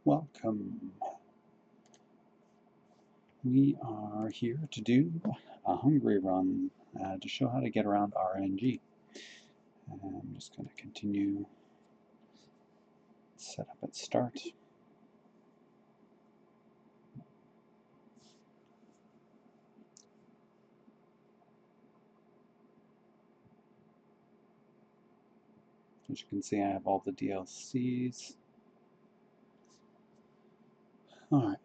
Welcome. We are here to do a Hungary run to show how to get around RNG. I'm just going to continue set up at start. As you can see, I have all the DLCs. Alright,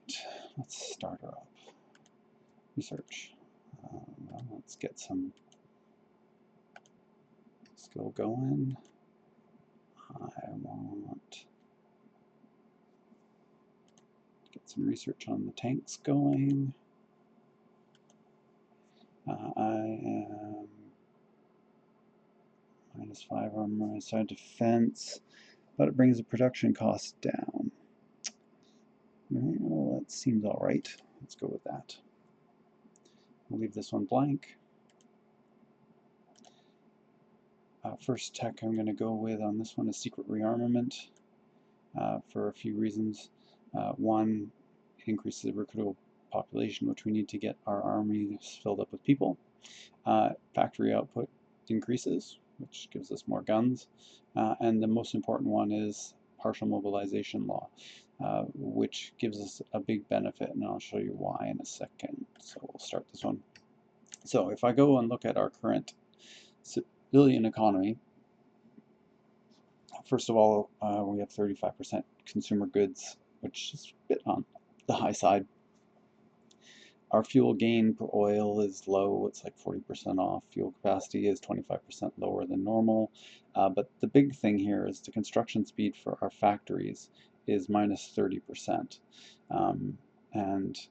let's start her up. Research. Well, let's get some skill going. I want to get some research on the tanks going. I am -5 armor, -5 defense, but it brings the production cost down. Well, that seems alright. Let's go with that. We'll leave this one blank. First tech I'm going to go with on this one is secret rearmament for a few reasons. One, it increases the recruitable population, which we need to get our armies filled up with people. Factory output increases, which gives us more guns. And the most important one is partial mobilization law, which gives us a big benefit, and I'll show you why in a second. So we'll start this one. So if I go and look at our current civilian economy, first of all, we have 35% consumer goods, which is a bit on the high side. Our fuel gain per oil is low, it's like 40% off. Fuel capacity is 25% lower than normal. But the big thing here is the construction speed for our factories is -30%. And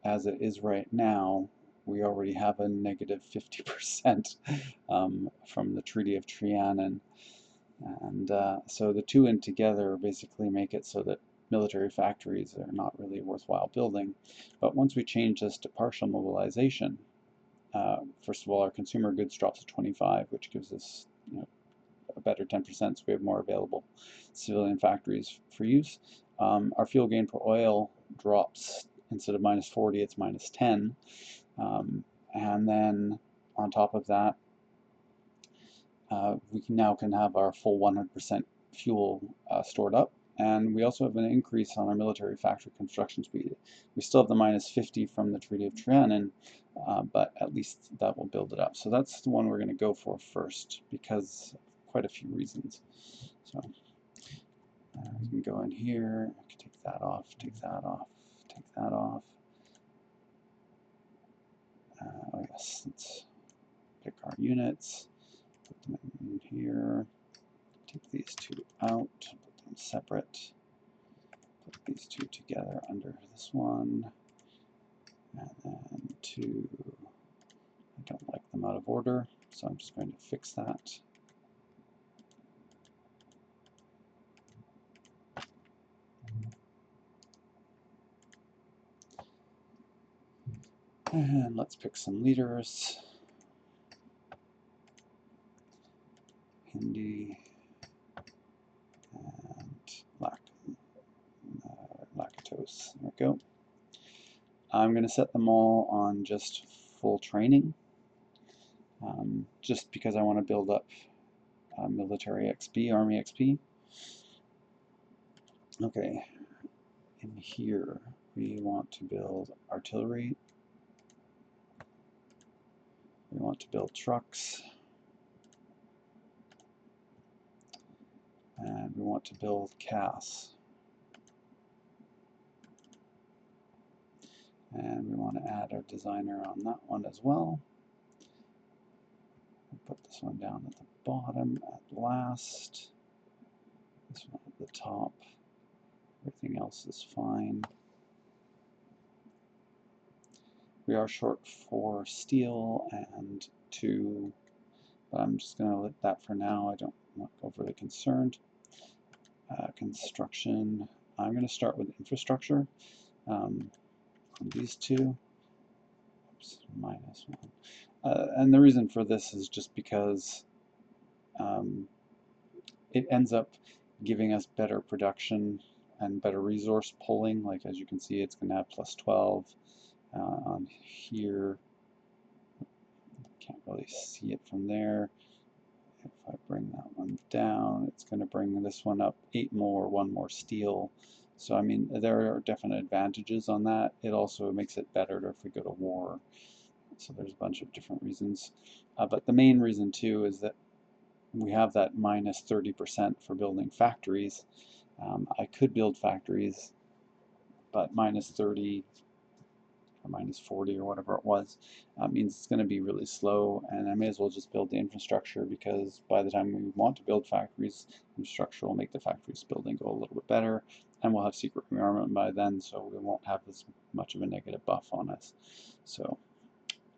as it is right now, we already have a -50% from the Treaty of Trianon. And so the two in together basically make it so that military factories are not really worthwhile building. But once we change this to partial mobilization, first of all, our consumer goods drops to 25, which gives us a better 10%, so we have more available civilian factories for use. Our fuel gain per oil drops, instead of -40, it's -10. And then on top of that, we now can have our full 100% fuel stored up. And we also have an increase on our military factory construction speed. We still have the -50 from the Treaty of Trianon, but at least that will build it up. So that's the one we're going to go for first, because of quite a few reasons. So we can go in here, I can take that off, take that off, take that off. Oh yes, let's pick our units, put them in here, take these two out, put them separate, put these two together under this one, and then two, I don't like them out of order, so I'm just going to fix that. And let's pick some leaders. Hindi and lactose. There we go. I'm going to set them all on just full training, just because I want to build up military XP, army XP. Okay, in here we want to build artillery. We want to build trucks. And we want to build CAS. And we want to add our designer on that one as well. We'll put this one down at the bottom at last. This one at the top. Everything else is fine. We are short for steel and 2, but I'm just going to let that for now. I'm not overly concerned. Construction. I'm going to start with infrastructure. On these two. Oops, -1. And the reason for this is just because it ends up giving us better production and better resource pulling. Like as you can see, it's going to have plus 12 on here. Can't really see it from there. If I bring that one down, it's going to bring this one up 8 more, 1 more steel. So I mean, there are definite advantages on that. It also makes it better if we go to war. So there's a bunch of different reasons. But the main reason too is that we have that minus 30% for building factories. I could build factories, but minus 30 or minus 40 or whatever it was means it's going to be really slow, and I may as well just build the infrastructure, because by the time we want to build factories, infrastructure will make the factories building go a little bit better, and we'll have secret rearmament by then, so we won't have as much of a negative buff on us. So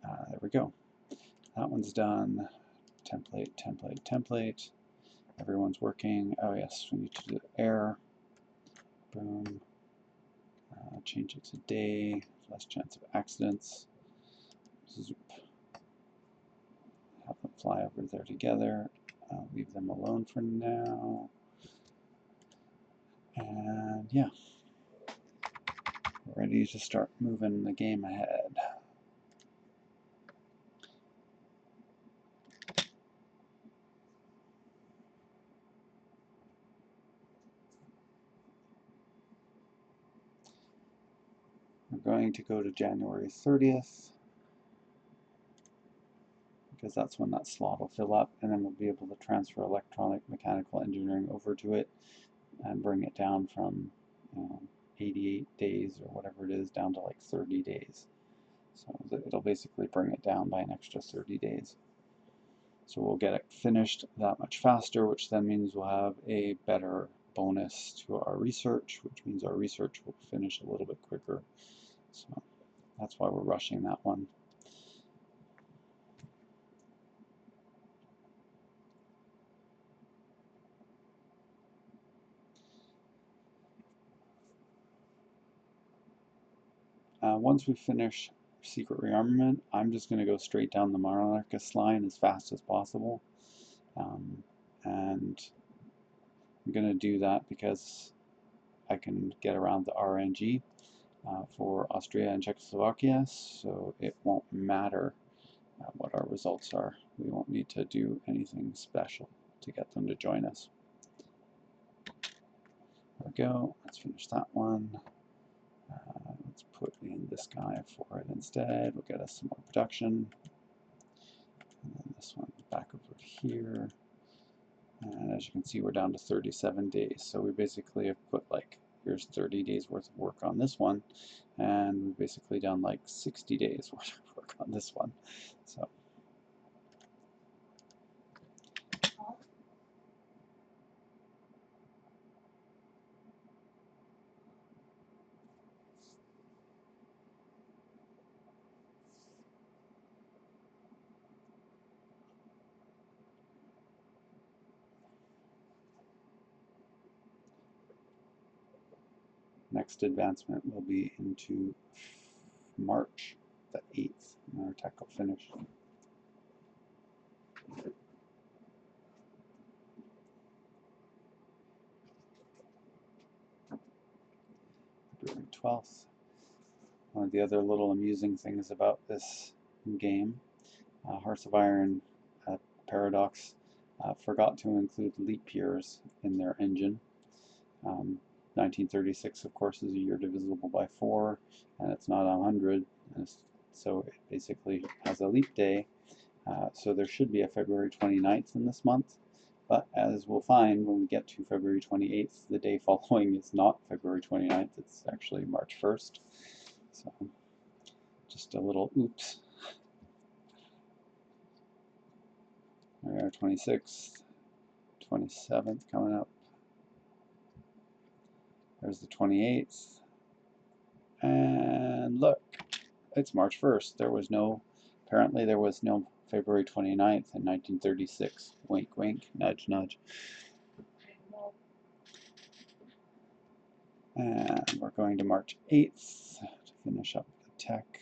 there we go. That one's done. Template, template, template. Everyone's working. Oh yes, we need to do air. Boom. Change it to day. Less chance of accidents. Zoop. Have them fly over there together. Leave them alone for now. And yeah, we're ready to start moving the game ahead. We're going to go to January 30th, because that's when that slot will fill up, and then we'll be able to transfer electronic mechanical engineering over to it and bring it down from 88 days or whatever it is down to like 30 days. So it'll basically bring it down by an extra 30 days. So we'll get it finished that much faster, which then means we'll have a better bonus to our research, which means our research will finish a little bit quicker. So that's why we're rushing that one. Once we finish secret rearmament, I'm just going to go straight down the Monarchist line as fast as possible. And I'm going to do that because I can get around the RNG for Austria and Czechoslovakia, so it won't matter what our results are. We won't need to do anything special to get them to join us. There we go. Let's finish that one. Let's put in this guy for it instead. We'll get us some more production. And then this one back over here. And as you can see, we're down to 37 days. So we basically have put like, here's 30 days worth of work on this one. And we've basically done like 60 days worth of work on this one. So next advancement will be into March the 8th, and our tech will finish. February 12th. One of the other little amusing things about this game, Hearts of Iron Paradox forgot to include leap years in their engine. 1936, of course, is a year divisible by 4, and it's not 100, so it basically has a leap day. So there should be a February 29th in this month, but as we'll find when we get to February 28th, the day following is not February 29th, it's actually March 1st. So just a little oops. There we are, 26th, 27th coming up. There's the 28th. And look, it's March 1st. Apparently there was no February 29th in 1936. Wink, wink, nudge, nudge. And we're going to March 8th to finish up the tech.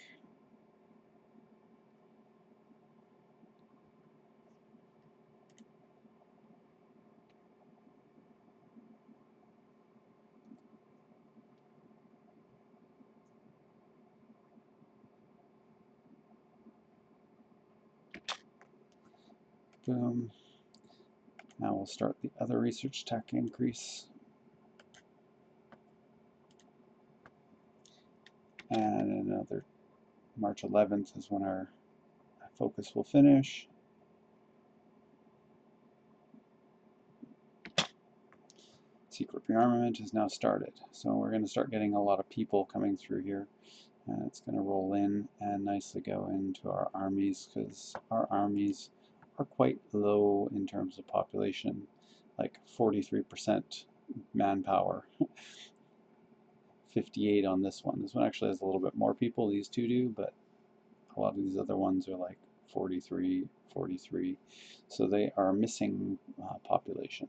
Boom. Now we'll start the other research tech increase. And another March 11th is when our focus will finish. Secret rearmament is now started. So we're going to start getting a lot of people coming through here. And it's going to roll in and nicely go into our armies, because our armies are quite low in terms of population, like 43% manpower. 58 on this one. This one actually has a little bit more people, these two do, but a lot of these other ones are like 43, 43. So they are missing population.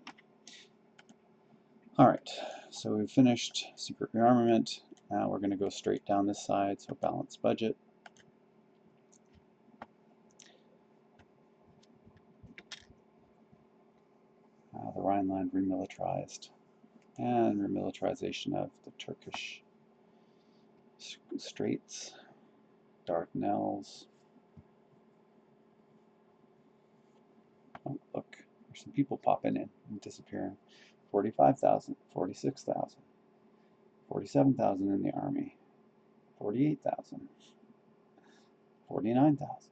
Alright, so we've finished secret rearmament. Now we're going to go straight down this side, so balance budget. The Rhineland remilitarized, and remilitarization of the Turkish Straits, Dardanelles. Oh, look, there's some people popping in and disappearing. 45,000, 46,000, 47,000 in the army, 48,000, 49,000.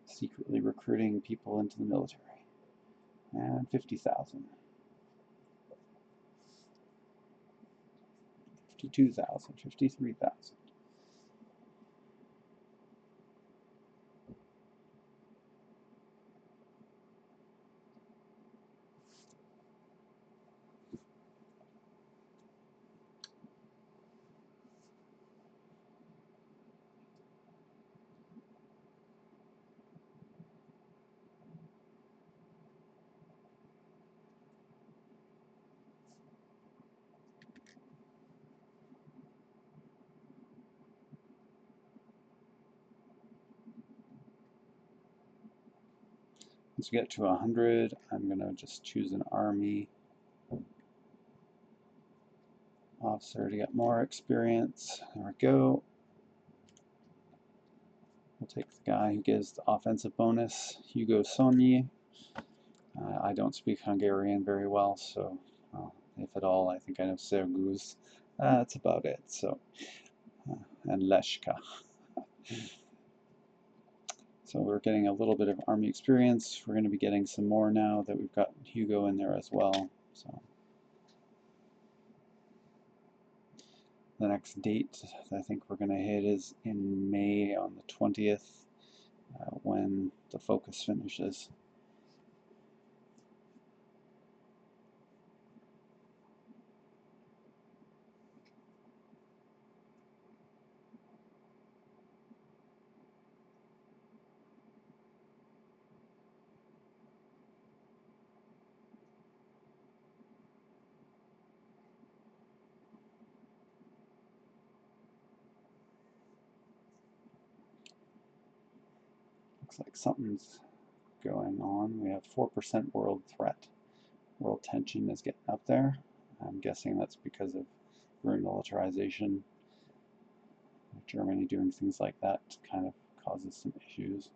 Secretly recruiting people into the military, and 50,000, 52,000, 53,000. Once we get to 100, I'm going to just choose an army officer to get more experience. There we go. We'll take the guy who gives the offensive bonus, Hugo Sonyi. I don't speak Hungarian very well, so if at all, I think I know Serguz. That's about it. So, and Leshka. So we're getting a little bit of army experience. We're going to be getting some more now that we've got Hugo in there as well. So the next date I think we're going to hit is in May on the 20th, when the focus finishes. Looks like something's going on. We have 4% world threat. World tension is getting up there. I'm guessing that's because of remilitarization. Germany doing things like that kind of causes some issues.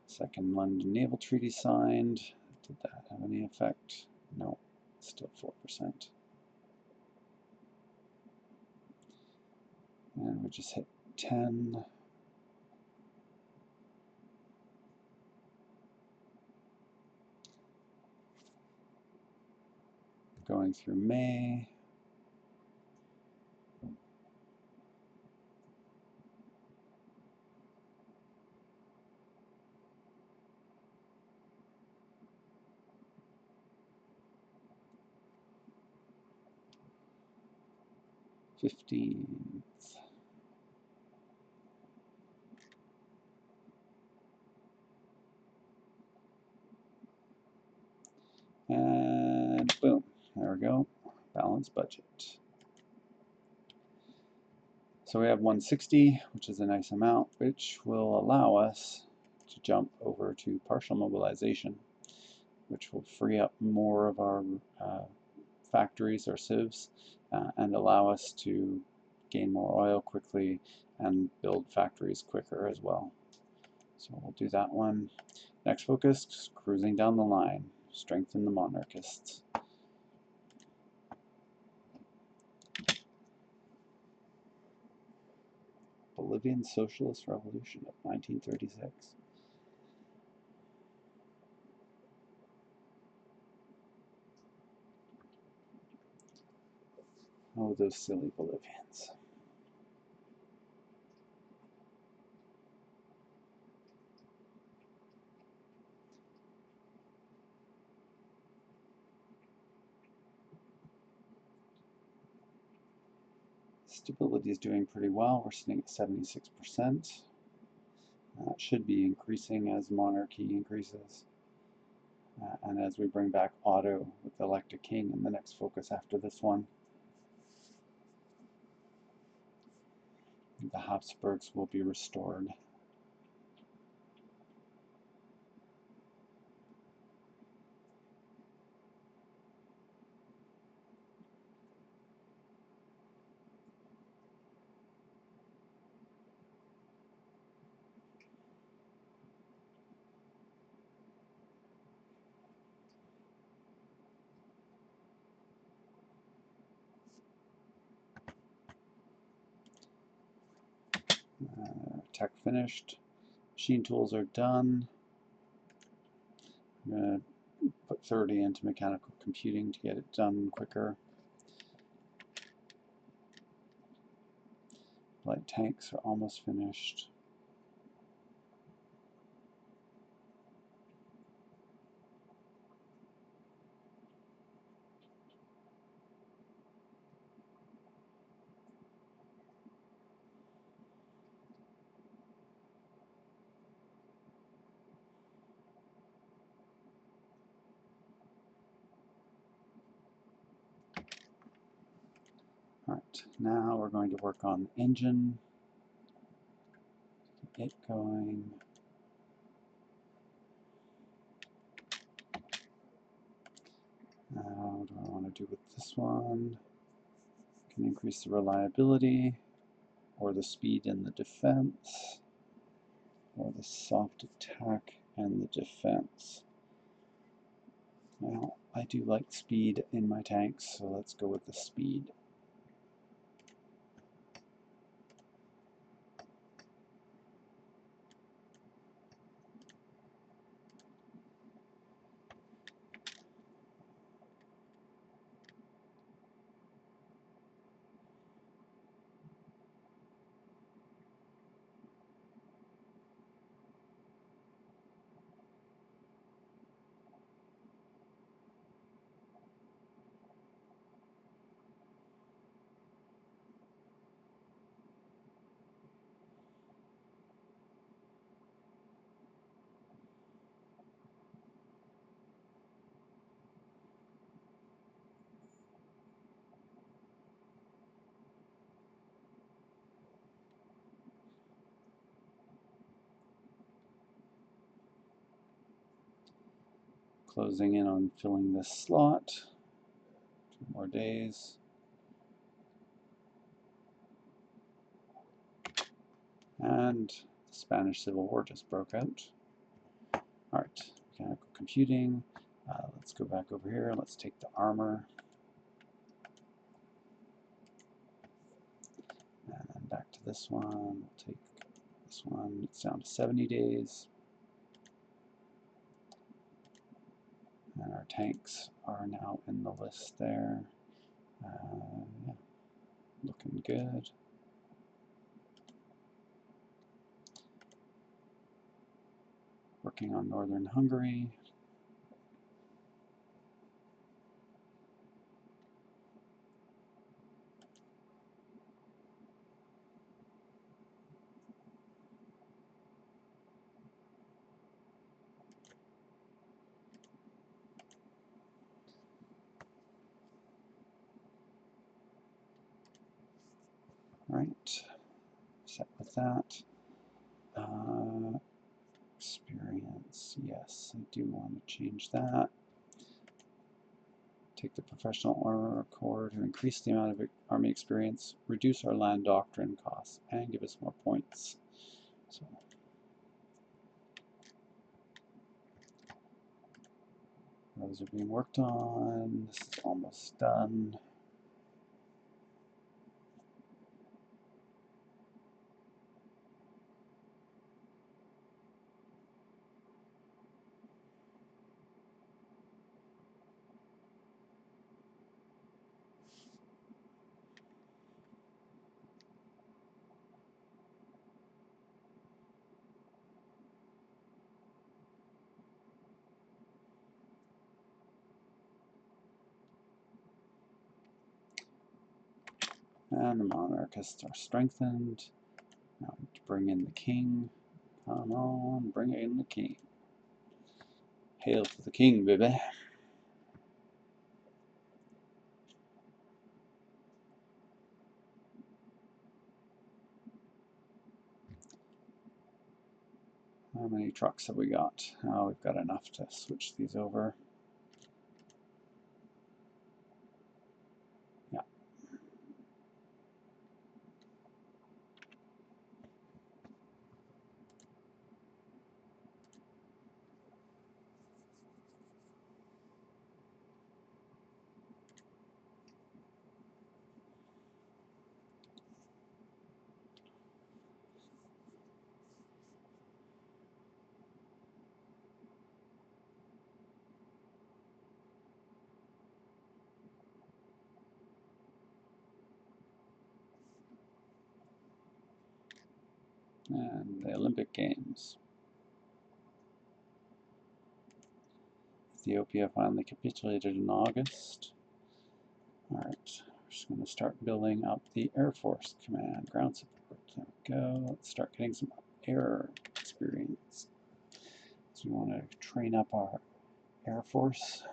Second London Naval Treaty signed. Did that have any effect? No, still 4%. And we just hit 10. Going through May. '15th. And boom, there we go, balanced budget. So we have 160, which is a nice amount, which will allow us to jump over to partial mobilization, which will free up more of our factories or civs and allow us to gain more oil quickly and build factories quicker as well. So we'll do that one. Next focus, cruising down the line, strengthen the monarchists. Bolivian Socialist Revolution of 1936. Oh, those silly Bolivians. Stability is doing pretty well. We're sitting at 76%. That should be increasing as monarchy increases. And as we bring back Otto with the elected king in the next focus after this one. The Habsburgs will be restored. Tech finished. Machine tools are done. I'm going to put 30 into mechanical computing to get it done quicker. Light tanks are almost finished. Alright, now we're going to work on the engine. Get it going. What do I want to do with this one? Can increase the reliability, or the speed and the defense, or the soft attack and the defense. Well, I do like speed in my tanks, so let's go with the speed. Closing in on filling this slot. 2 more days. And the Spanish Civil War just broke out. Alright, mechanical computing. Let's go back over here. Let's take the armor. And back to this one. We'll take this one. It's down to 70 days. And our tanks are now in the list there. Yeah, looking good. Working on northern Hungary. Right, set with that. Experience, yes, I do want to change that. Take the professional armor corps to increase the amount of army experience, reduce our land doctrine costs, and give us more points. So those are being worked on. This is almost done. And the monarchists are strengthened. Now to bring in the king. Come on, bring in the king. Hail to the king, baby. How many trucks have we got? Oh, we've got enough to switch these over. Yeah. And the Olympic Games. Ethiopia finally capitulated in August. Alright, we're just going to start building up the Air Force Command, ground support. There we go. Let's start getting some air experience. So we want to train up our Air Force.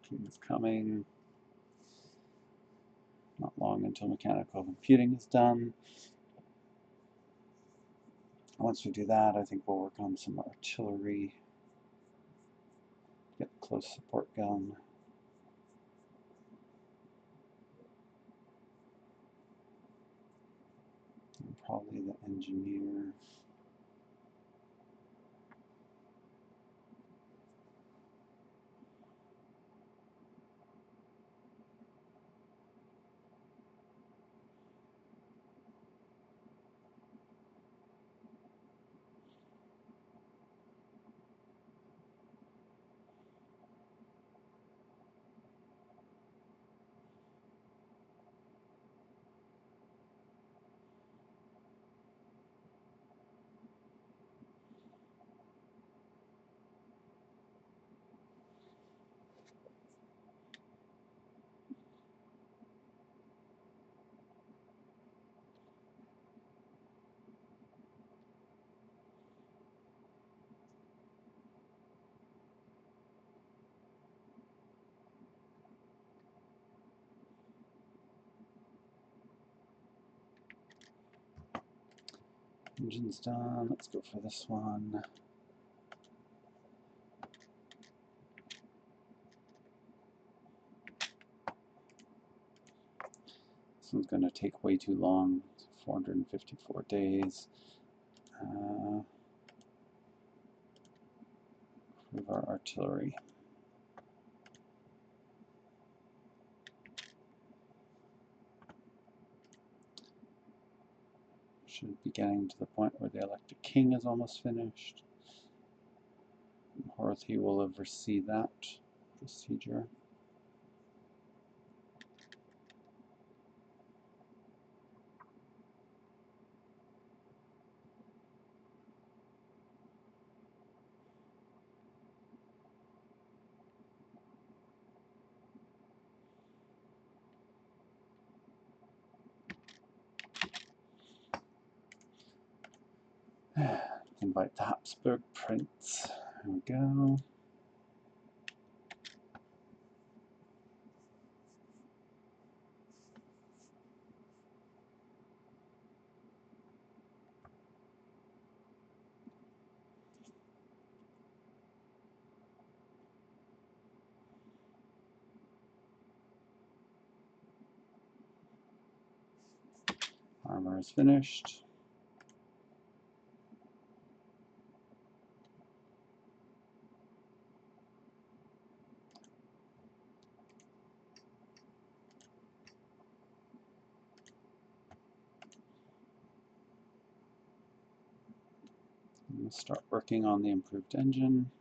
King's coming. Not long until mechanical computing is done. Once we do that, I think we'll work on some artillery. Get the close support gun. And probably the engineer. Engine's done. Let's go for this one. This one's going to take way too long. 454 days. Improve our artillery. Should be getting to the point where the elected king is almost finished. Horothy will oversee that procedure. Invite the Habsburg Prince. There we go. Armor is finished. We'll start working on the improved engine.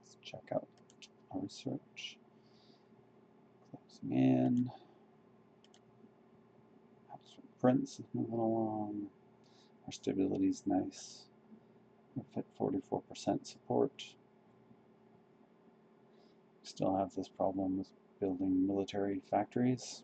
Let's check out our research. Closing in. Prints is moving along. Our stability is nice. We're at 44% support. Still have this problem with building military factories.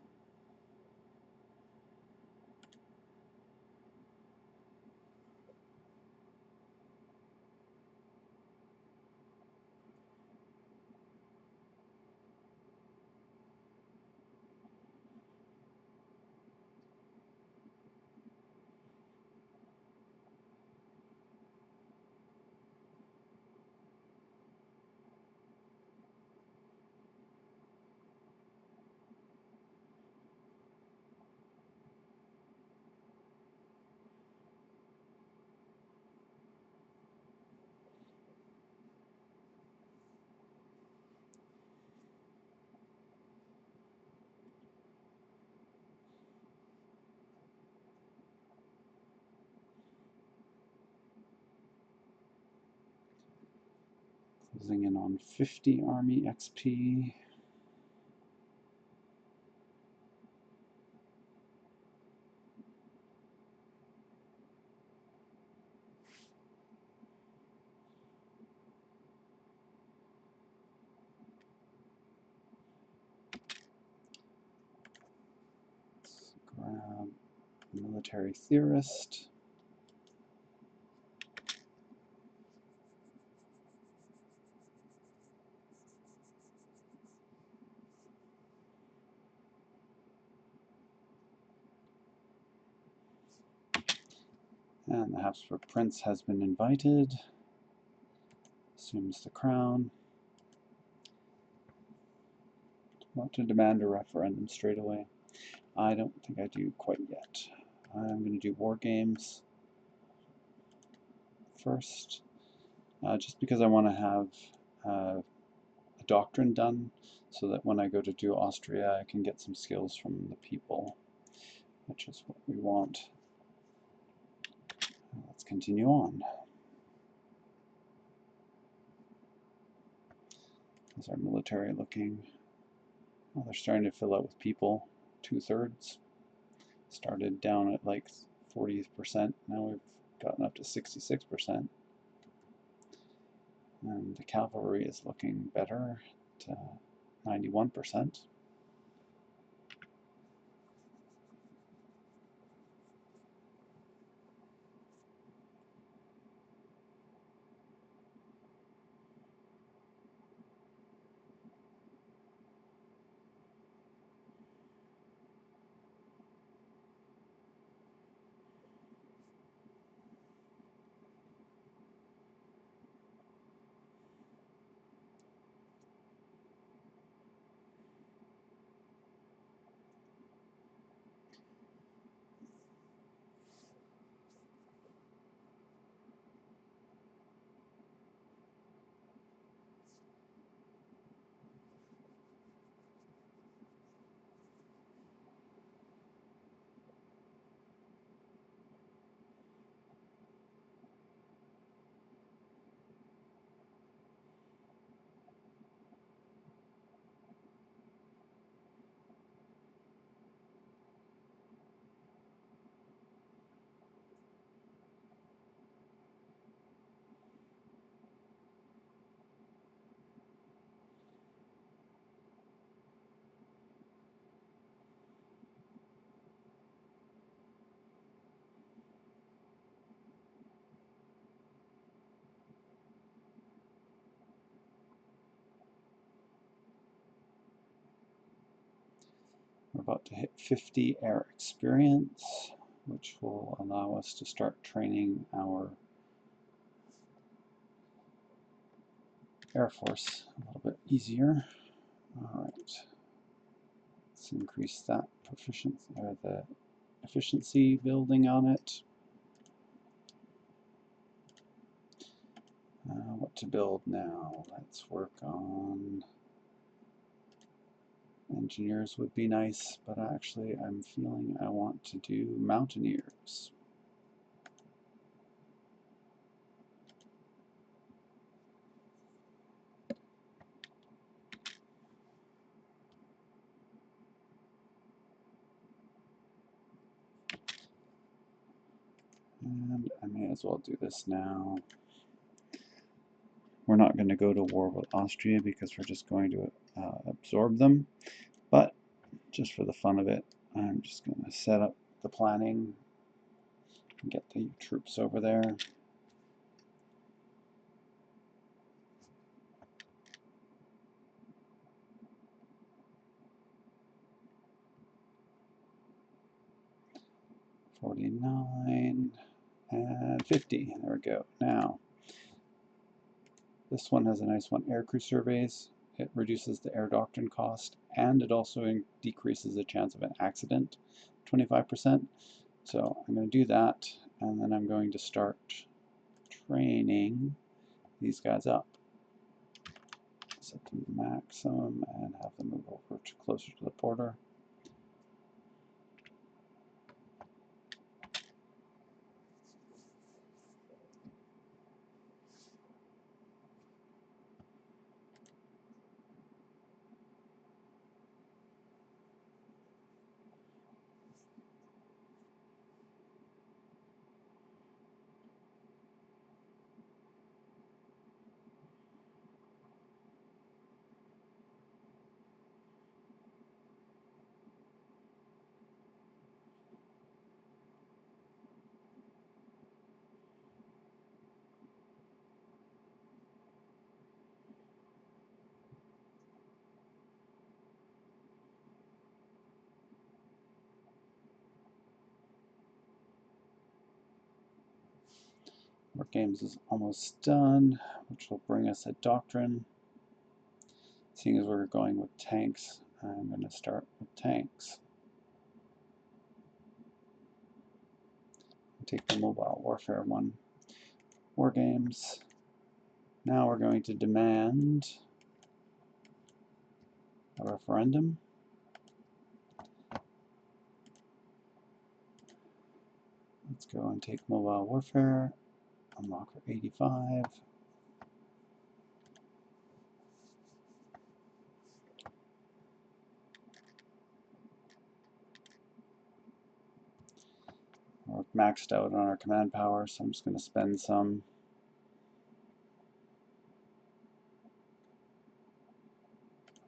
Closing in on 50 Army XP. Let's grab military theorist. And the Habsburg Prince has been invited. Assumes the crown. Want to demand a referendum straight away. I don't think I do quite yet. I'm going to do war games first, just because I want to have a doctrine done so that when I go to do Austria I can get some skills from the people, which is what we want. Let's continue on. How's our military looking? Well, they're starting to fill out with people, 2/3. Started down at like 40%, now we've gotten up to 66%. And the cavalry is looking better at 91%. about to hit 50 air experience, which will allow us to start training our Air Force a little bit easier. All right, let's increase that proficiency, or the efficiency building on it. What to build now? Let's work on engineers would be nice, but actually I'm feeling I want to do mountaineers. And I may as well do this now. We're not going to go to war with Austria because we're just going to absorb them, but just for the fun of it, I'm just going to set up the planning and get the troops over there. $49 and $50. There we go. Now, this one has a nice one. Aircrew surveys. It reduces the air doctrine cost, and it also decreases the chance of an accident 25%. So I'm going to do that, and then I'm going to start training these guys up. Set them to maximum and have them move over to closer to the border. War Games is almost done, which will bring us a doctrine. Seeing as we're going with tanks, I'm going to start with tanks. Take the mobile warfare one. War Games. Now we're going to demand a referendum. Let's go and take mobile warfare. Unlock for 85. We're maxed out on our command power, so I'm just going to spend some.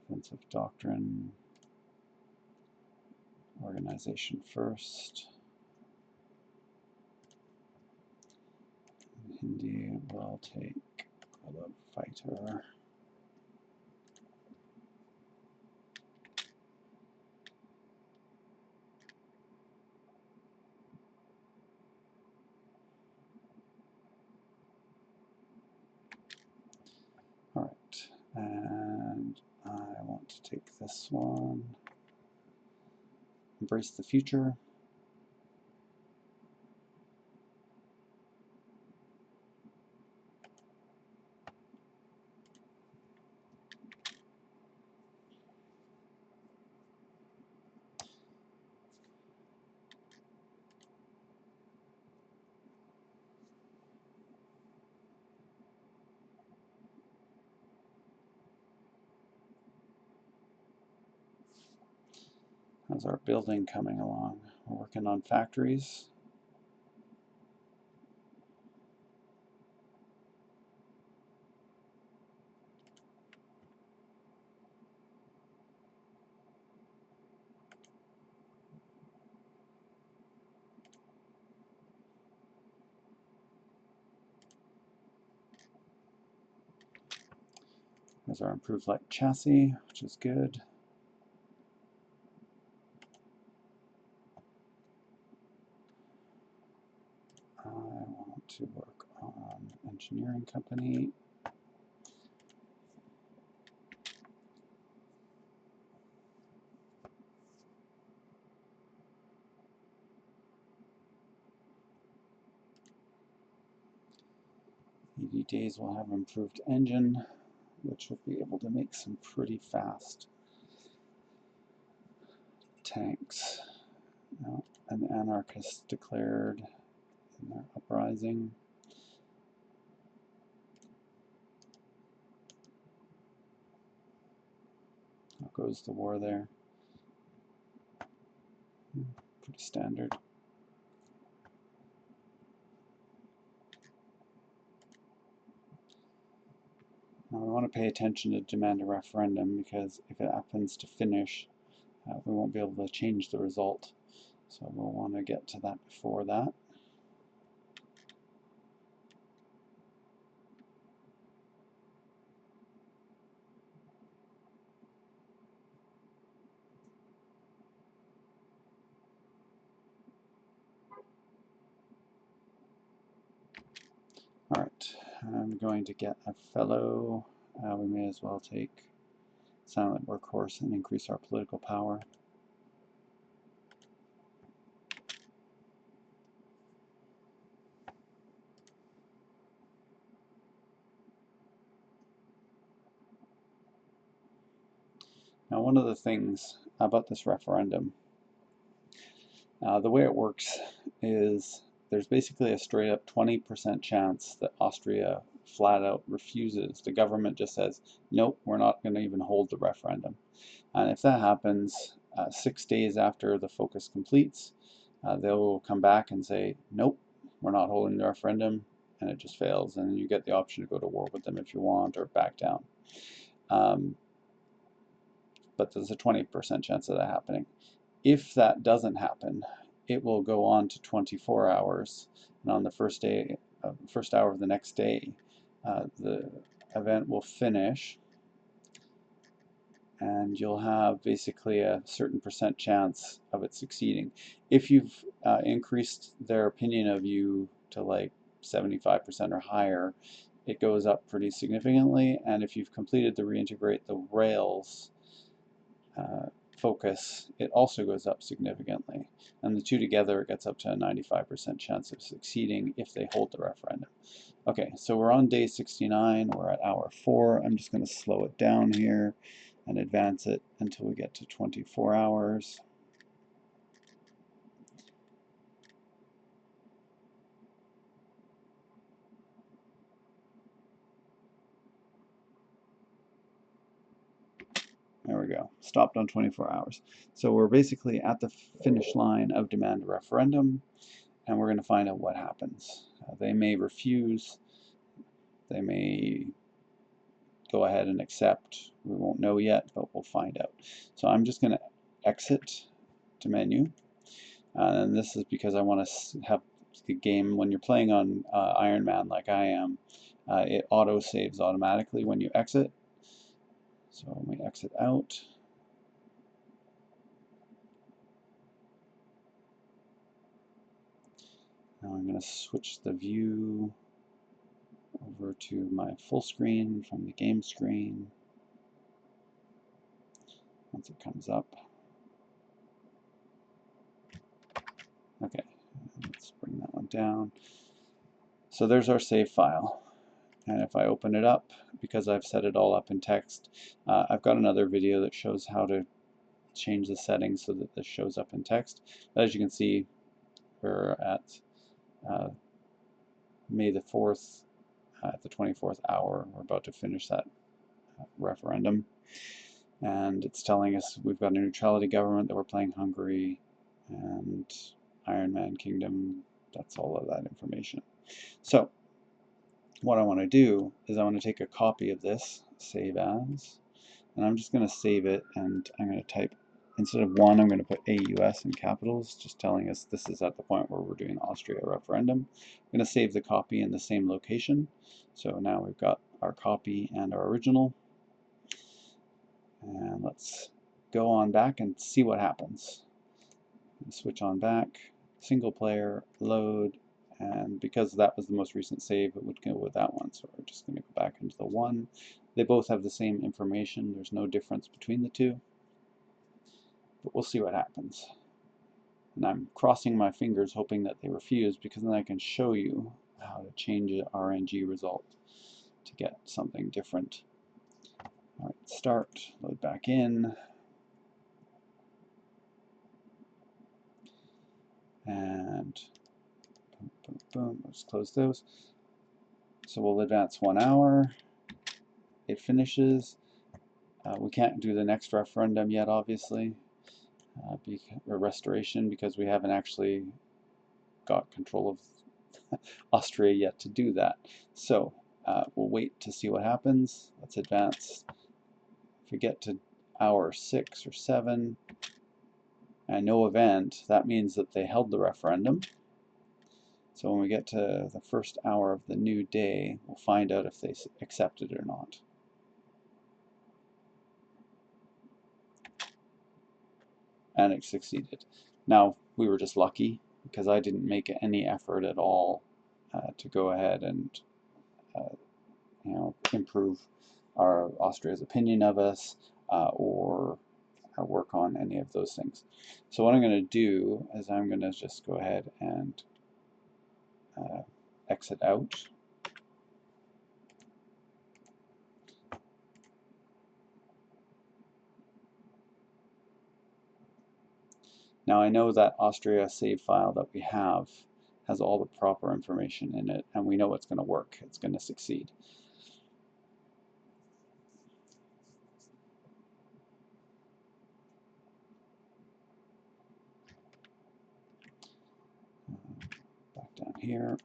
Offensive doctrine. Organization first. Hindi will take the fighter. Alright, and I want to take this one. Embrace the future. How's our building coming along? We're working on factories. There's our improved light chassis, which is good. to work on engineering company. Days will have improved engine, which will be able to make some pretty fast tanks. Now, an anarchist declared in their uprising. How goes the war there? Pretty standard. Now we want to pay attention to demand a referendum, because if it happens to finish, we won't be able to change the result. So we'll want to get to that before that. Alright, I'm going to get a fellow. We may as well take silent workhorse and increase our political power. Now, one of the things about this referendum, the way it works is there's basically a straight up 20% chance that Austria flat out refuses. The government just says, nope, we're not going to even hold the referendum. And if that happens, 6 days after the focus completes, they'll come back and say, nope, we're not holding the referendum, and it just fails. And you get the option to go to war with them if you want, or back down. But there's a 20% chance of that happening. If that doesn't happen, it will go on to 24 hours, and on the first hour of the next day, the event will finish, and you'll have basically a certain percent chance of it succeeding. If you've increased their opinion of you to like 75% or higher, it goes up pretty significantly, and if you've completed the reintegrate the rails focus, it also goes up significantly. And the two together, it gets up to a 95% chance of succeeding if they hold the referendum. Okay, so we're on day 69, we're at hour 4. I'm just going to slow it down here and advance it until we get to 24 hours. There we go, stopped on 24 hours. So we're basically at the finish line of demand a referendum, and we're going to find out what happens. They may refuse, they may go ahead and accept. We won't know yet, but we'll find out. So I'm just going to exit to menu, and this is because I want to have the game, when you're playing on Iron Man like I am, it auto saves automatically when you exit. So when we exit out, now I'm going to switch the view over to my full screen from the game screen once it comes up. Okay, let's bring that one down. So there's our save file. And if I open it up, because I've set it all up in text, I've got another video that shows how to change the settings so that this shows up in text. But as you can see, we're at May the 4th, at the 24th hour. We're about to finish that referendum. And it's telling us we've got a neutrality government, that we're playing Hungary, and Iron Man Kingdom. That's all of that information. So what I want to do is I want to take a copy of this, save as, and I'm just going to save it, and I'm going to type, instead of 1, I'm going to put AUS in capitals, just telling us this is at the point where we're doing Austria referendum. I'm going to save the copy in the same location. So now we've got our copy and our original. And let's go on back and see what happens. Switch on back, single player, load, and because that was the most recent save, it would go with that one. So we're just going to go back into the 1. They both have the same information. There's no difference between the two, but we'll see what happens. And I'm crossing my fingers hoping that they refuse, because then I can show you how to change an RNG result to get something different. All right, start, load back in, and boom, boom, boom. Let's close those. So we'll advance 1 hour. It finishes. We can't do the next referendum yet, obviously, or restoration, because we haven't actually got control of Austria yet to do that. So we'll wait to see what happens. Let's advance. If we get to hour 6 or 7 and no event, that means that they held the referendum. So when we get to the first hour of the new day, we'll find out if they accepted it or not. And it succeeded. Now, we were just lucky, because I didn't make any effort at all to go ahead and improve Austria's opinion of us or work on any of those things. So what I'm going to do is I'm going to just go ahead and exit out. Now I know that Austria save file that we have has all the proper information in it, and we know it's going to work. It's going to succeed. Back down here.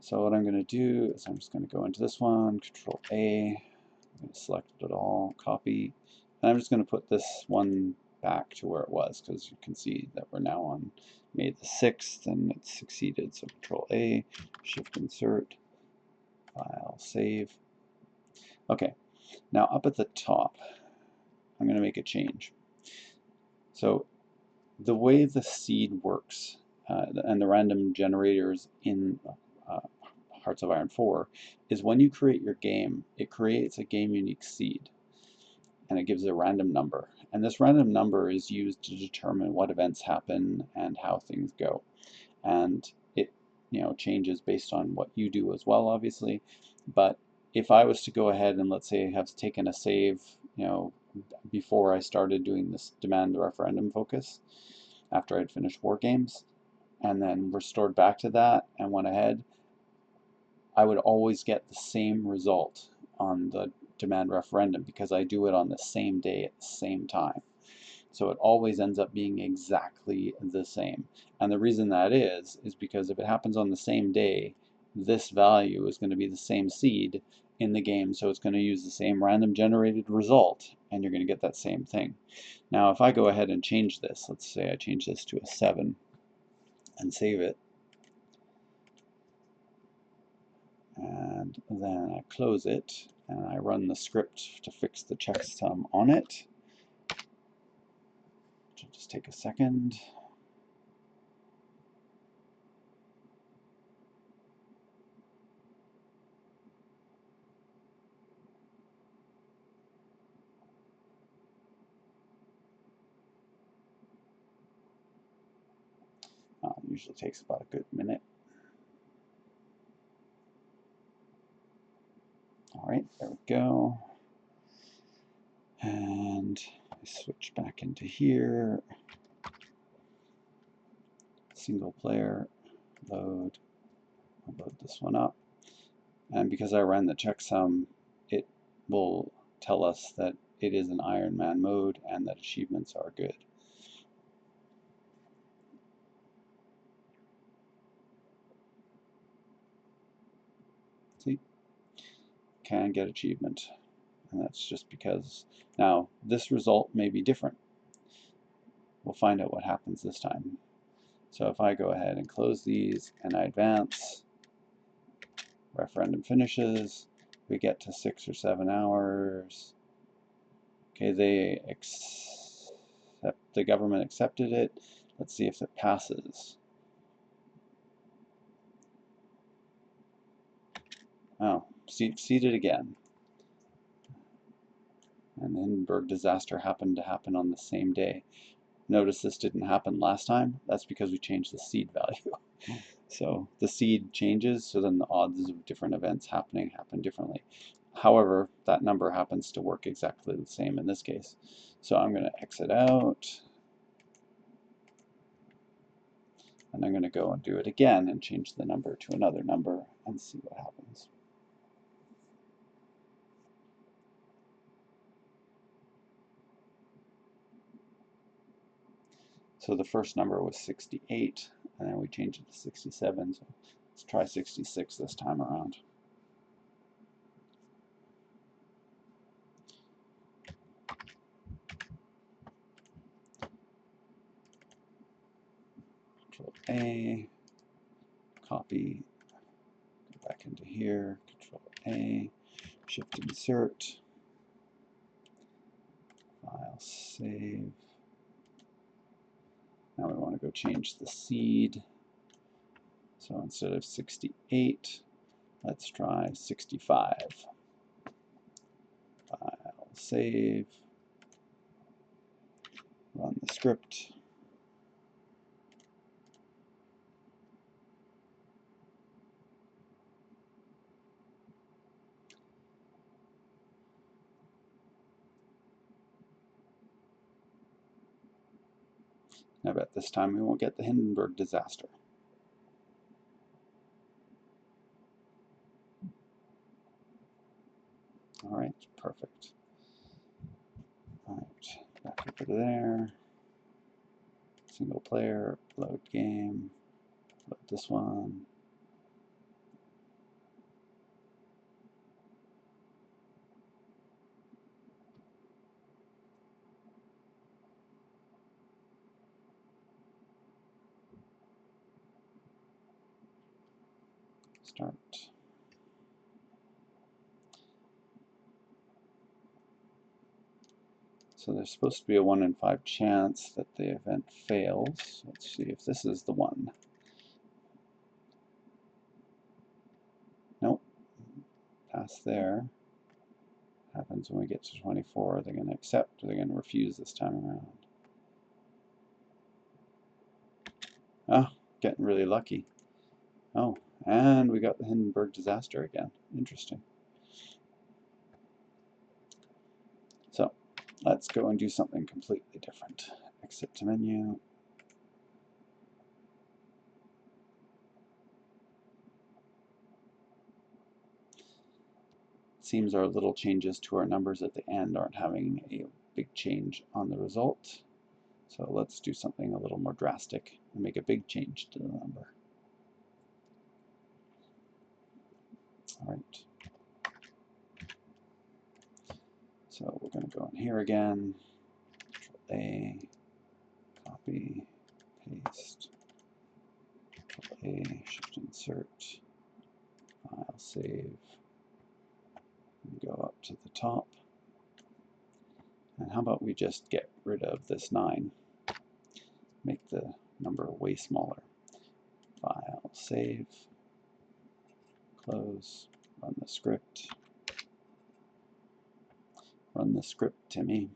So what I'm going to do is I'm just going to go into this one, Control A, I'm going to select it all, copy, and I'm just going to put this one back to where it was, because you can see that we're now on May the 6th and it's succeeded. So Control A, Shift Insert, File, Save. Okay, now up at the top, I'm going to make a change. So the way the seed works and the random generators in Hearts of Iron 4 is when you create your game, it creates a game unique seed, and it gives a random number, and this random number is used to determine what events happen and how things go, and it changes based on what you do as well, obviously. But if I was to go ahead and, let's say, have taken a save before I started doing this demand the referendum focus, after I'd finished War Games, and then restored back to that and went ahead, I would always get the same result on the demand referendum, because I do it on the same day at the same time. So it always ends up being exactly the same. And the reason that is because if it happens on the same day, this value is going to be the same seed in the game, so it's going to use the same random generated result, and you're going to get that same thing. Now if I go ahead and change this, let's say I change this to a 7 and save it, and then I close it and I run the script to fix the checksum on it, which will just take a second. Usually takes about a good minute. All right, there we go. And I switch back into here. Single player, load. I'll load this one up. And because I ran the checksum, it will tell us that it is an Iron Man mode and that achievements are good. See? Can get achievement. And that's just because, now this result may be different. We'll find out what happens this time. So if I go ahead and close these and I advance, referendum finishes, we get to 6 or 7 hours. Okay, the government accepted it. Let's see if it passes. Oh, seeded again. And the Hindenburg disaster happened to happen on the same day. Notice this didn't happen last time. That's because we changed the seed value. So the seed changes, so then the odds of different events happen differently. However, that number happens to work exactly the same in this case. So I'm going to exit out, and I'm going to go and do it again and change the number to another number and see what happens. So the first number was 68, and then we changed it to 67. So let's try 66 this time around. Control A, copy, go back into here, Control A, Shift Insert, File Save. Now we want to go change the seed. So instead of 68, let's try 65. File Save, run the script. I bet this time we won't get the Hindenburg disaster. All right, perfect. All right, back over there. Single player, load game, load this one. Start. So there's supposed to be a 1 in 5 chance that the event fails. Let's see if this is the one. Nope. Pass there. Happens when we get to 24. They're going to accept or they're going to refuse this time around. Oh, getting really lucky. Oh, and we got the Hindenburg disaster again. Interesting. So let's go and do something completely different. Exit to menu. Seems our little changes to our numbers at the end aren't having a big change on the result. So let's do something a little more drastic and make a big change to the number. All right. So we're going to go in here again. Control A, copy, paste. Control A, Shift Insert, File Save. And go up to the top. And how about we just get rid of this 9? Make the number way smaller. File, save, close, run the script. Run the script, Timmy.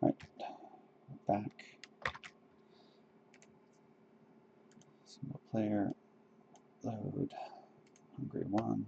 Right, back. Single player, load, Hungary 1.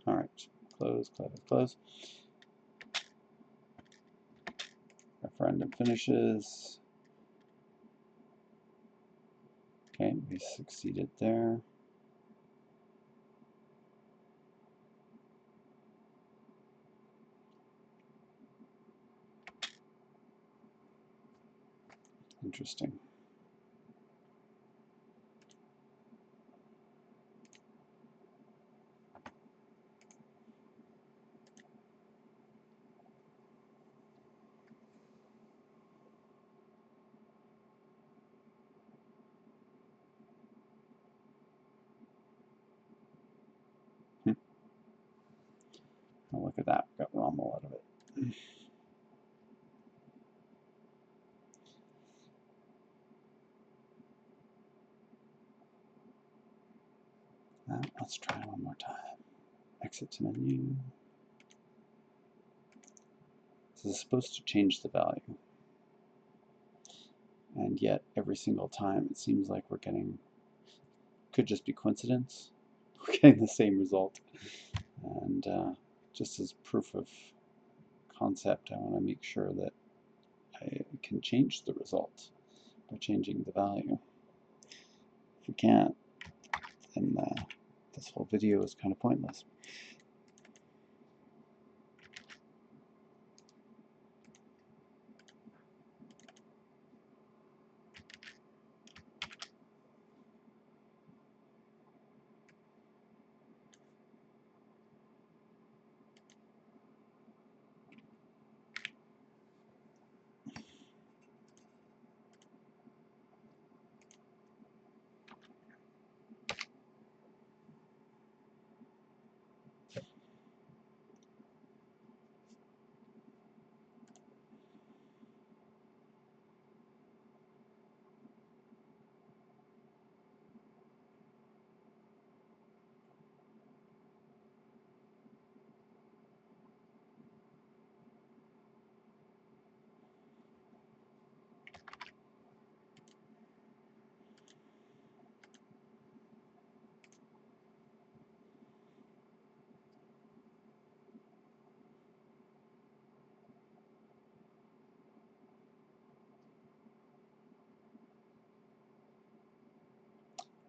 All right, close, close, close. Referendum finishes. Okay, we succeeded there. Interesting. Oh, look at that, we got Rommel out of it. Let's try one more time. Exit to menu. This is supposed to change the value. And yet, every single time, it seems like we're getting, could just be coincidence, we're getting the same result. And just as proof of concept, I want to make sure that I can change the result by changing the value. If we can't, then this whole video is kind of pointless.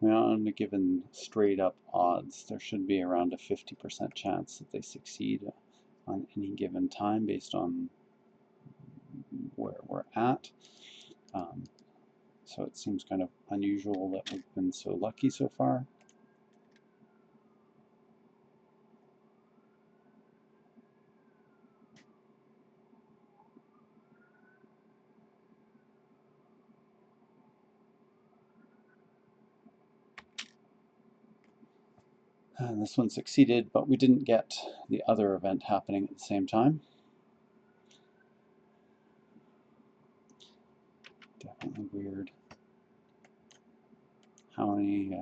On a given straight up odds, there should be around a 50% chance that they succeed on any given time based on where we're at. So it seems kind of unusual that we've been so lucky so far. And this one succeeded, but we didn't get the other event happening at the same time. Definitely weird. How many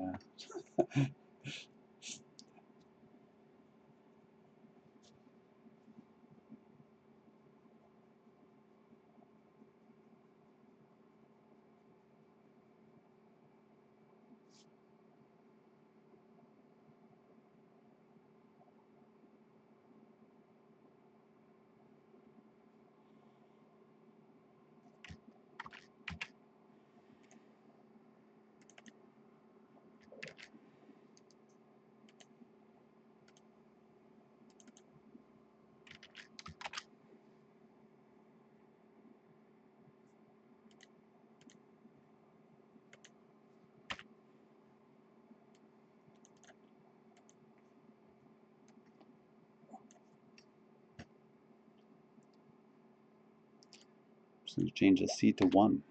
so change the C to 1.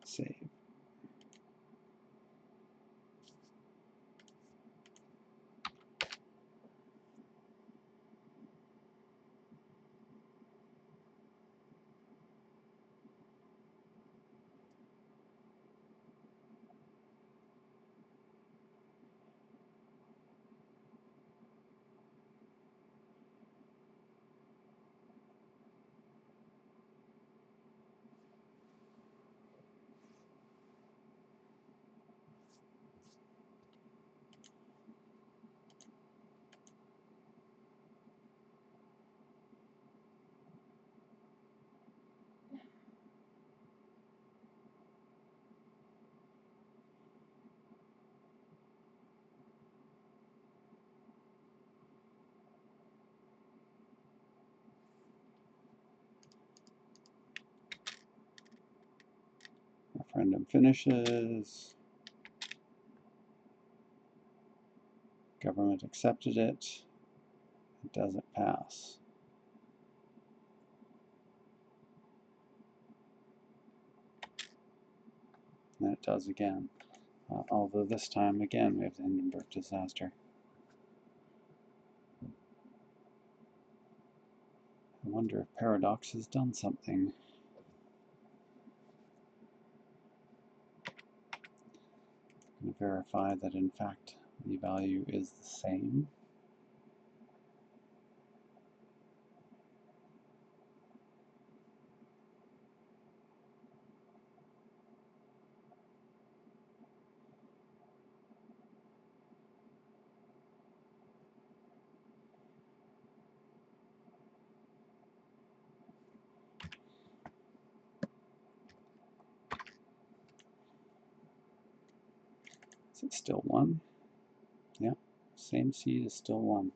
Save. Referendum finishes. Government accepted it. It doesn't pass. And it does again. Although this time, again, we have the Hindenburg disaster. I wonder if Paradox has done something. I'm going to verify that, in fact, the value is the same. Is it still 1? Yeah, same seed is still 1.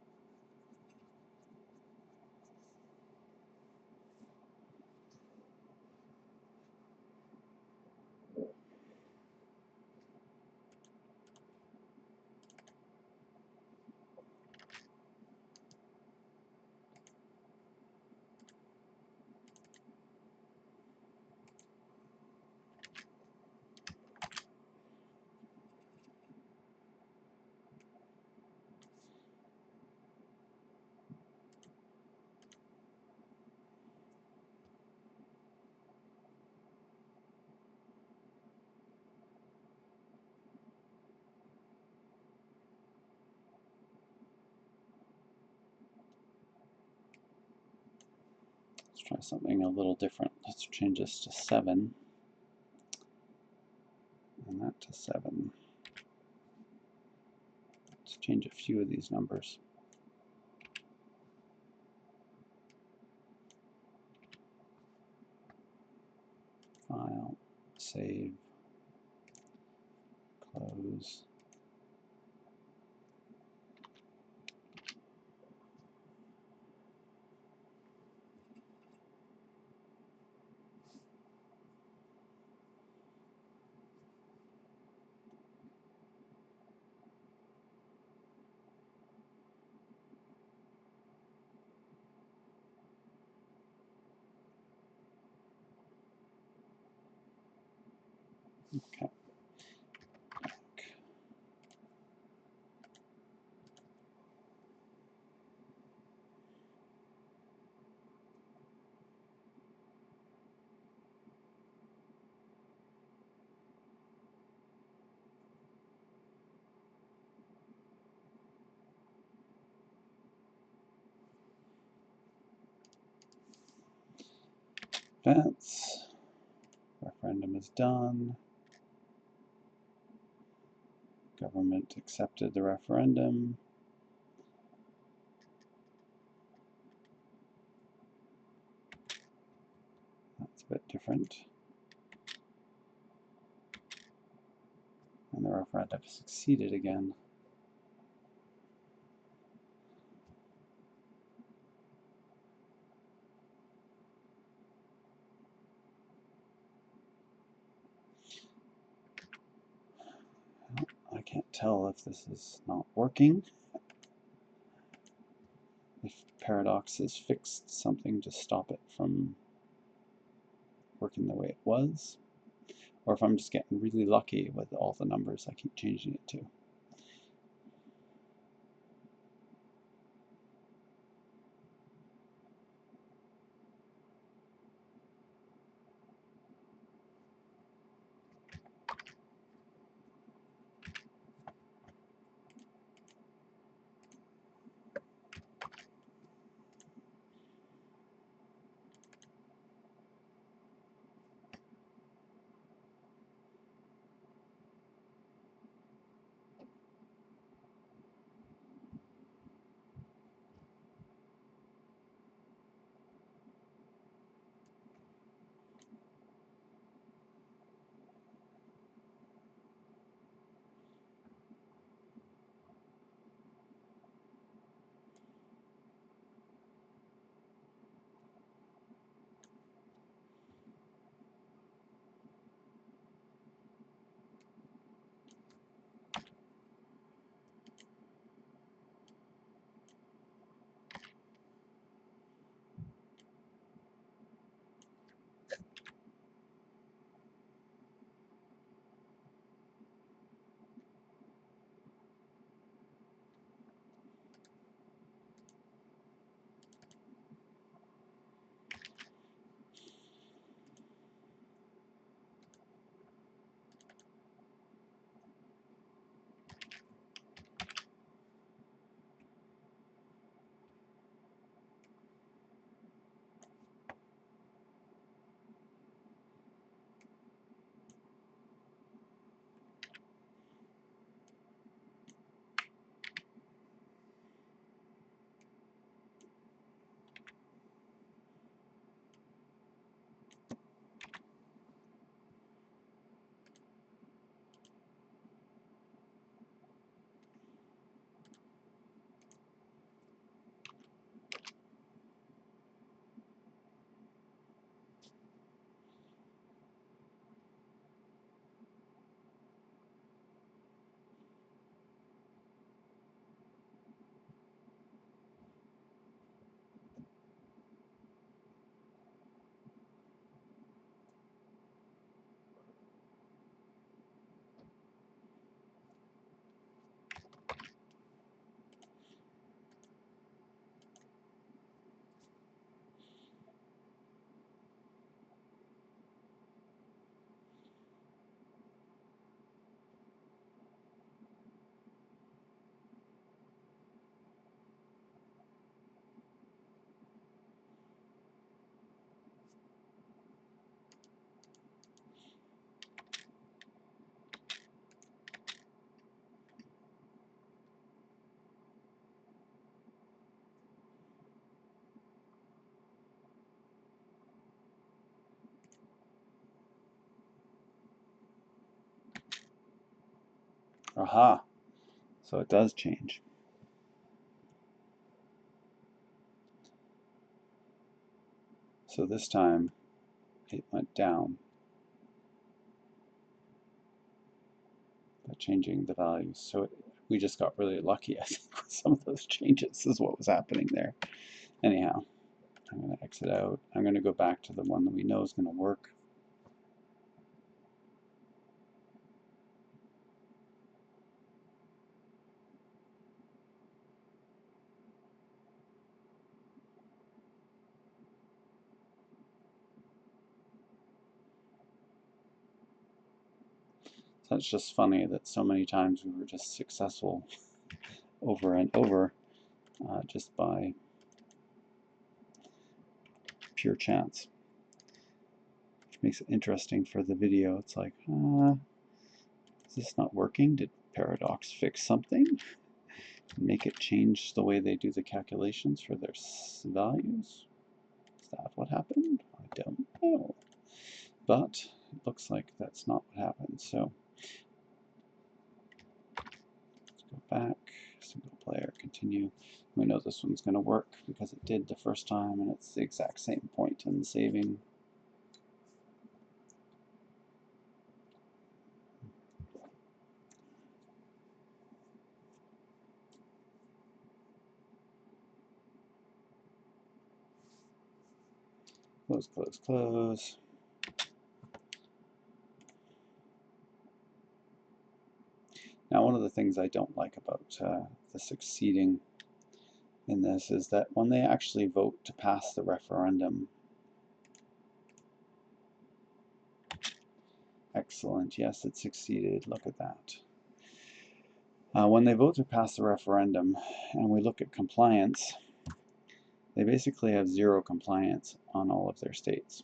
Let's try something a little different. Let's change this to 7. And that to 7. Let's change a few of these numbers. File, save, close. Okay. Advance. Referendum is done. Government accepted the referendum. That's a bit different. And the referendum succeeded again. I can't tell if this is not working. If Paradox has fixed something to stop it from working the way it was, or if I'm just getting really lucky with all the numbers I keep changing it to. Aha! So it does change. So this time it went down by changing the values. So we just got really lucky, I think, with some of those changes is what was happening there. Anyhow, I'm going to exit out. I'm going to go back to the one that we know is going to work. So it's just funny that so many times we were just successful over and over just by pure chance. Which makes it interesting for the video. It's like, is this not working? Did Paradox fix something? Make it change the way they do the calculations for their values? Is that what happened? I don't know. But it looks like that's not what happened. So let's go back, single player, continue. We know this one's going to work because it did the first time, and it's the exact same point in the saving. Close, close, close. Now, one of the things I don't like about the succeeding in this is that when they actually vote to pass the referendum, excellent, yes, it succeeded, look at that. When they vote to pass the referendum and we look at compliance, they basically have zero compliance on all of their states.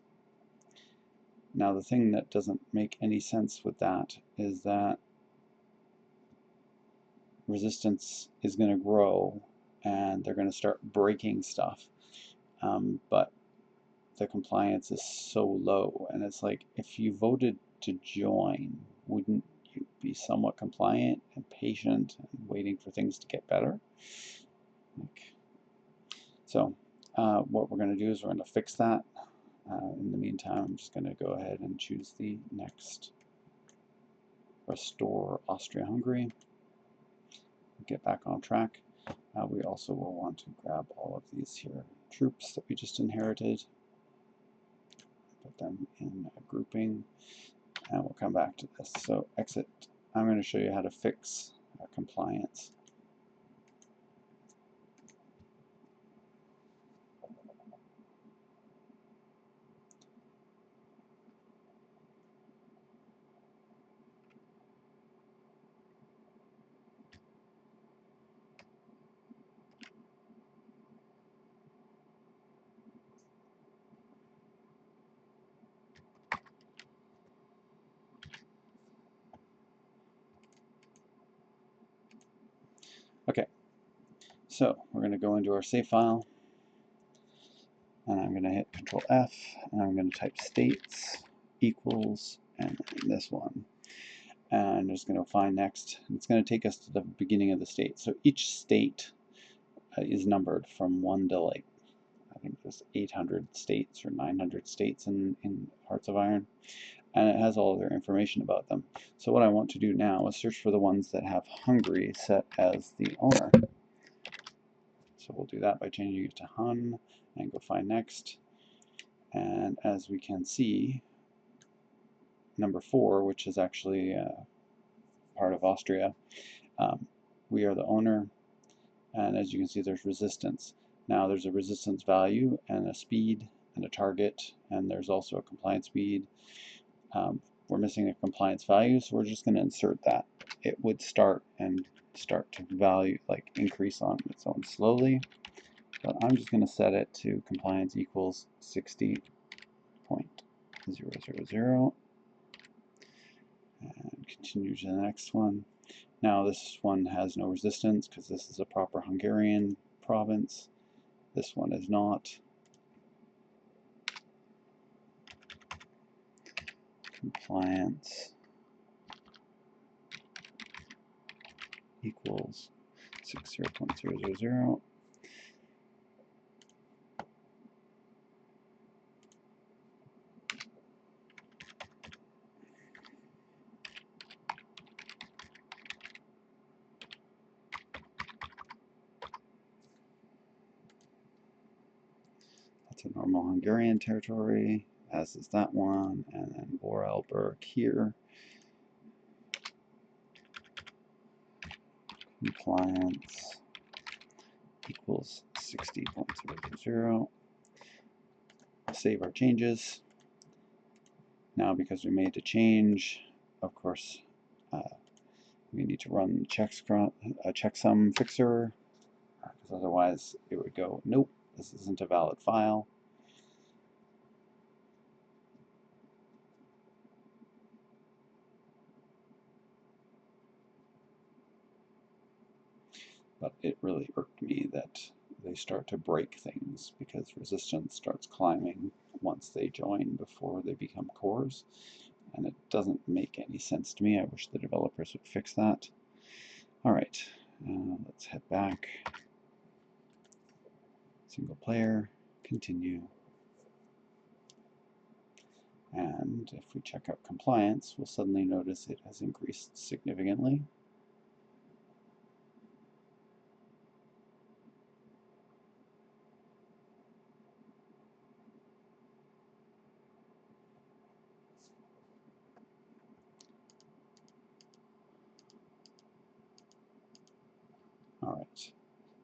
Now, the thing that doesn't make any sense with that is that resistance is going to grow and they're going to start breaking stuff, but the compliance is so low, and it's like, if you voted to join, wouldn't you be somewhat compliant and patient and waiting for things to get better? So what we're going to do is we're going to fix that. In the meantime, I'm just going to go ahead and choose the next restore Austria-Hungary. Get back on track. We also will want to grab all of these here troops that we just inherited, put them in a grouping, and we'll come back to this. So exit. I'm going to show you how to fix compliance. Okay, so we're going to go into our save file, and I'm going to hit Control F, and I'm going to type states equals, and this one. And I'm just going to find next. It's going to take us to the beginning of the state. So each state is numbered from 1 to, like, I think there's 800 states or 900 states in Hearts of Iron. And it has all of their information about them. So what I want to do now is search for the ones that have Hungary set as the owner. So we'll do that by changing it to Hun and go find next. And as we can see, number 4, which is actually part of Austria, we are the owner. And as you can see, there's resistance. Now there's a resistance value and a speed and a target, and there's also a compliance speed. We're missing a compliance value, so we're just going to insert that. It would start to value, like, increase on its own slowly, but I'm just going to set it to compliance equals 60.000 and continue to the next one. Now this one has no resistance because this is a proper Hungarian province. This one is not. Compliance equals 60.000. That's a normal Hungarian territory, as is that one, and then Vorarlberg here. Compliance equals 60.000. Save our changes. Now, because we made a change, of course, we need to run a checksum fixer, because otherwise it would go, nope, this isn't a valid file. But it really irked me that they start to break things because resistance starts climbing once they join before they become cores, and it doesn't make any sense to me. I wish the developers would fix that. Alright, let's head back. Single player, continue. And if we check out compliance, we'll suddenly notice it has increased significantly. Alright,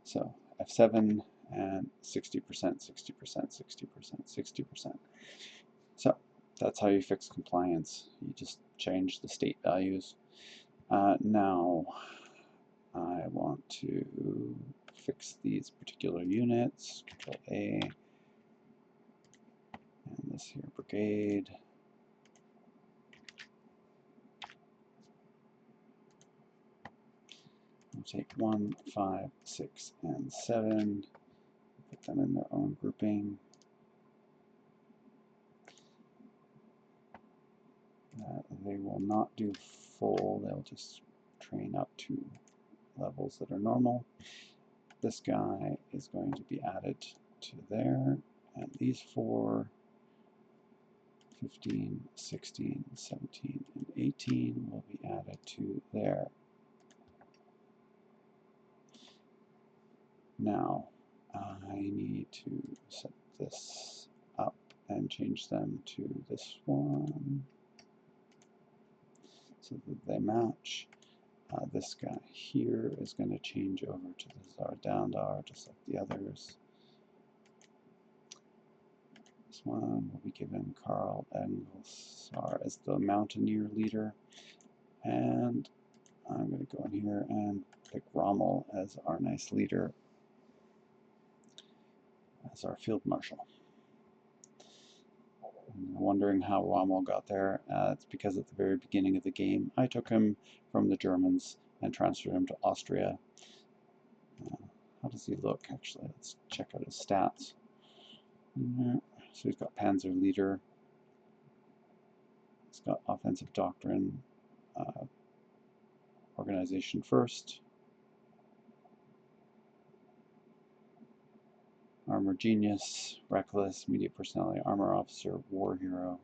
so F7 and 60%, 60%, 60%, 60%. So that's how you fix compliance. You just change the state values. Now I want to fix these particular units. Control A, and this here brigade. We'll take 1, 5, 6, and 7, put them in their own grouping. They will not do full, they'll just train up to levels that are normal. This guy is going to be added to there, and these 4, 15, 16, 17, and 18 will be added to there. Now, I need to set this up and change them to this one so that they match. This guy here is going to change over to the Zardaundar, just like the others. This one will be given Karl Engelsar as the Mountaineer leader. And I'm going to go in here and pick Rommel as our nice leader, as our field marshal. I'm wondering how Rommel got there. It's because at the very beginning of the game I took him from the Germans and transferred him to Austria. How does he look actually? Let's check out his stats. So he's got Panzer Leader, he's got Offensive Doctrine, Organization First, Armor Genius, Reckless, Media Personality, Armor Officer, War Hero,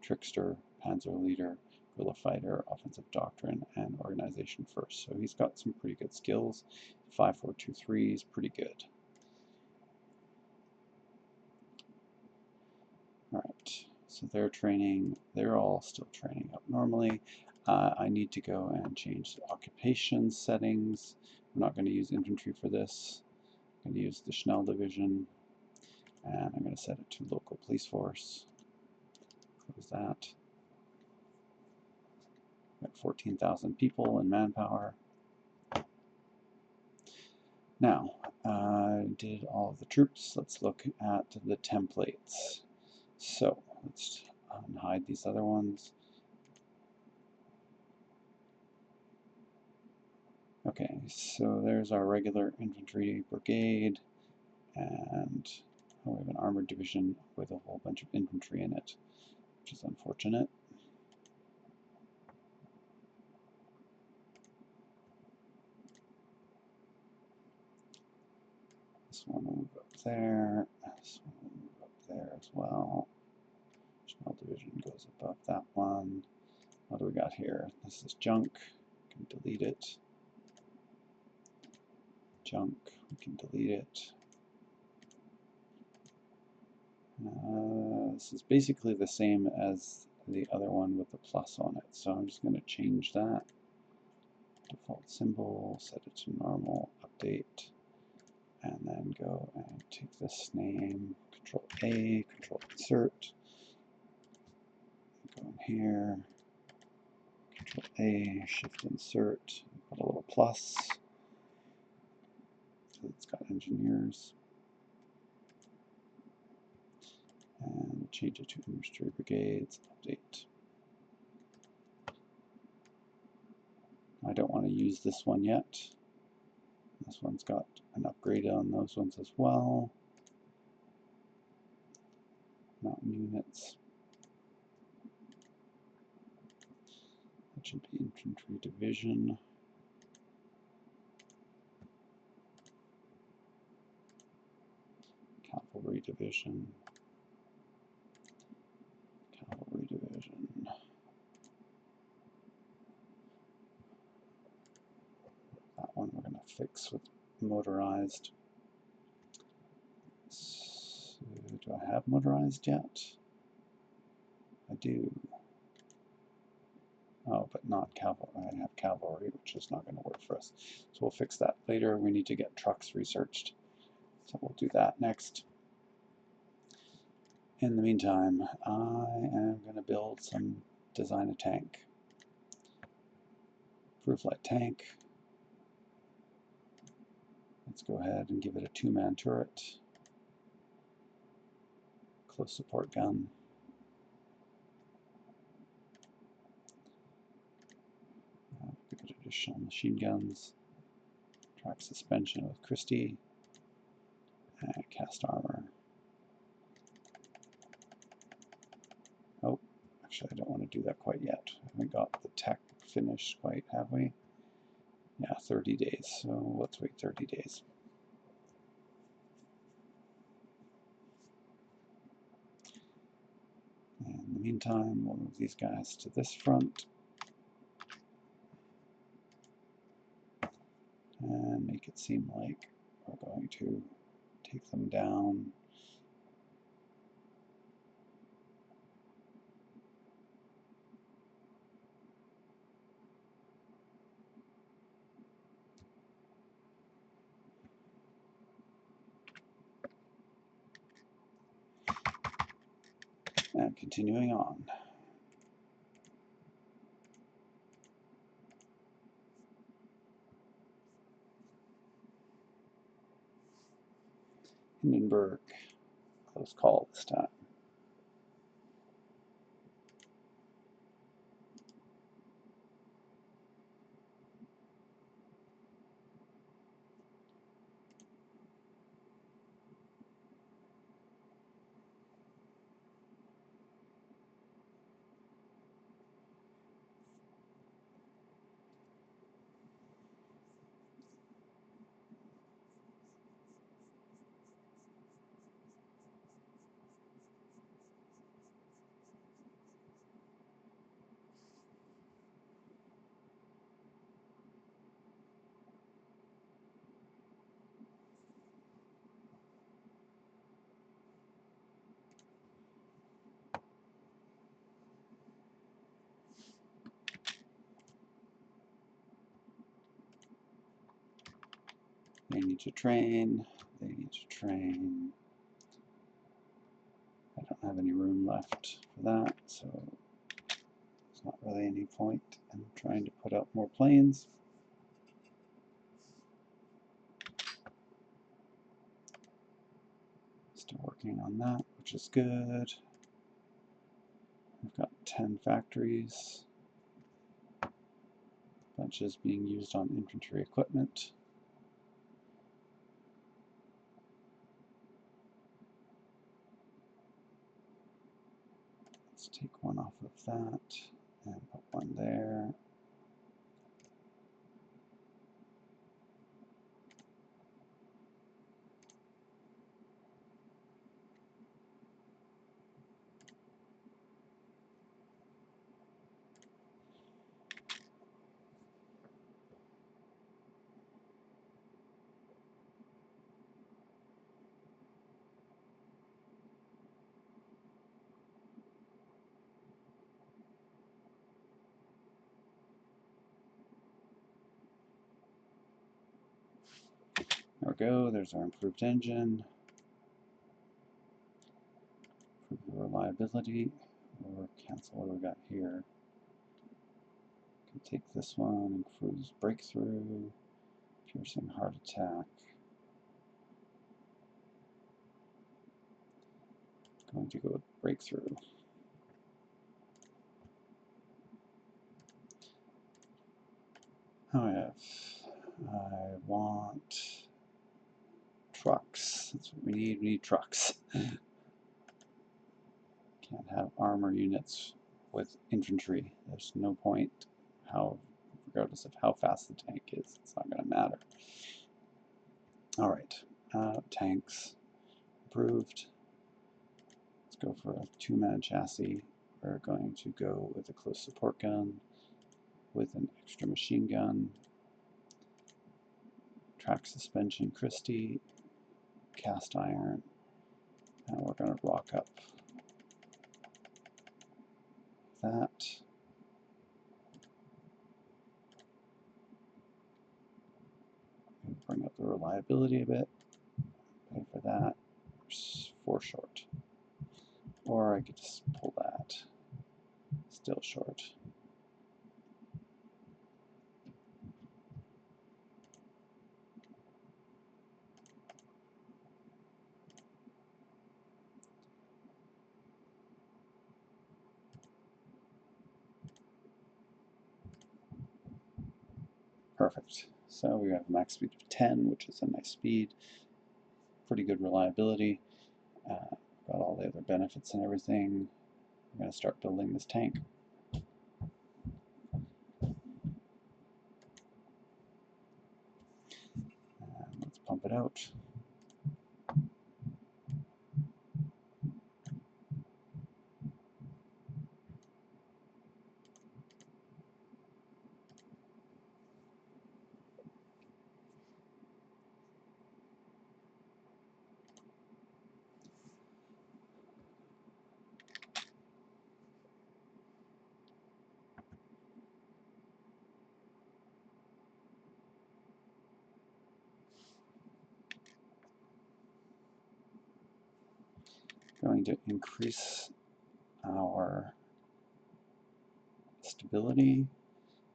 Trickster, Panzer Leader, Guerrilla Fighter, Offensive Doctrine, and Organization First. So he's got some pretty good skills. 5, 4, 2, 3 is pretty good. Alright, so they're training, they're all still training up normally. I need to go and change the occupation settings. I'm not going to use infantry for this. I'm going to use the Schnell division, and I'm going to set it to local police force. Close that. Got 14,000 people in manpower. Now, I did all of the troops. Let's look at the templates. So, let's hide these other ones. Okay, so there's our regular infantry brigade, and we have an armored division with a whole bunch of infantry in it, which is unfortunate. This one will move up there. This one will move up there as well. Chanel division goes above that one. What do we got here? This is junk. We can delete it. Junk. We can delete it. This is basically the same as the other one with the plus on it. So I'm just going to change that. Default symbol, set it to normal, update, and then go and take this name, Control A, Control Insert, go in here, Control A, Shift Insert, put a little plus, so it's got engineers, and change it to Industry Brigades, update. I don't want to use this one yet. This one's got an upgrade on those ones as well. Mountain units. That should be infantry division. Cavalry division. Cavalry division. That one we're going to fix with motorized. So, do I have motorized yet? I do. Oh, but not cavalry. I have cavalry, which is not going to work for us. So we'll fix that later. We need to get trucks researched. So we'll do that next. In the meantime, I am going to build design a tank. Proof light tank. Let's go ahead and give it a 2-man turret. Close support gun. Give it additional machine guns. Track suspension with Christie. And cast armor. Oh, actually I don't want to do that quite yet. We haven't got the tech finished quite, have we? Yeah, 30 days. So let's wait 30 days. In the meantime, we'll move these guys to this front and make it seem like we're going to take them down. And continuing on. Hindenburg, close call this time. They need to train. They need to train. I don't have any room left for that, so there's not really any point in trying to put up more planes. Still working on that, which is good. We've got 10 factories. Bunches being used on infantry equipment. Let's take one off of that and put one there. we go. There's our improved engine. Improve the reliability. Or cancel what we got here. Can take this one. Improves breakthrough. Piercing heart attack. Going to go with breakthrough. I want trucks. That's what we need. We need trucks. Can't have armor units with infantry. There's no point. Regardless of how fast the tank is, it's not going to matter. All right, tanks improved. Let's go for a 2-man chassis. We're going to go with a close support gun with an extra machine gun. Track suspension Christie, cast iron, and we're going to rock up that. Bring up the reliability a bit, pay for that, 4 short. Or I could just pull that, still short. Perfect. So we have a max speed of 10, which is a nice speed. Pretty good reliability. Got all the other benefits and everything. I'm going to start building this tank. And let's pump it out. Going to increase our stability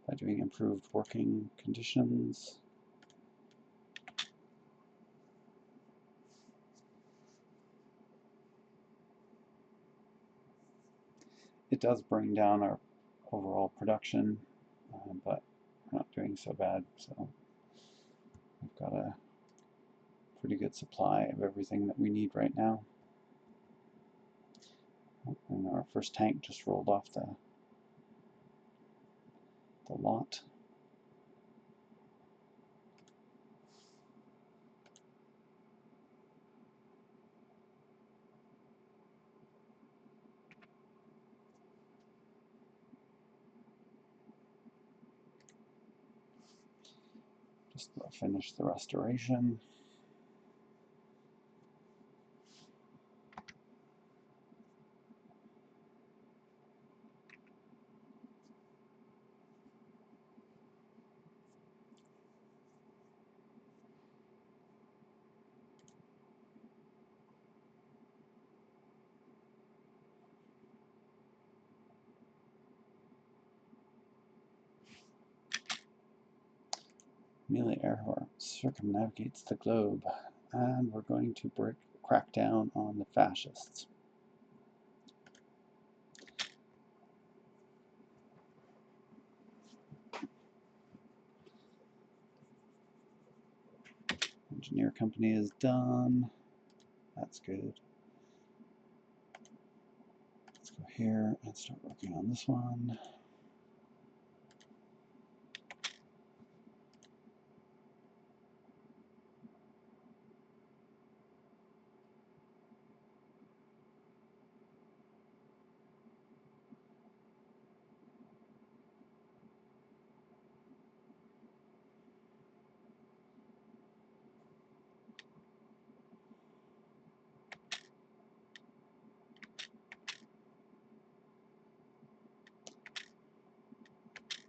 by doing improved working conditions. It does bring down our overall production, but we're not doing so bad, so we've got a pretty good supply of everything that we need right now. And our first tank just rolled off the lot. Just finish the restoration. Melee air horse circumnavigates the globe, and we're going to crack down on the fascists. Engineer company is done. That's good. Let's go here and start working on this one.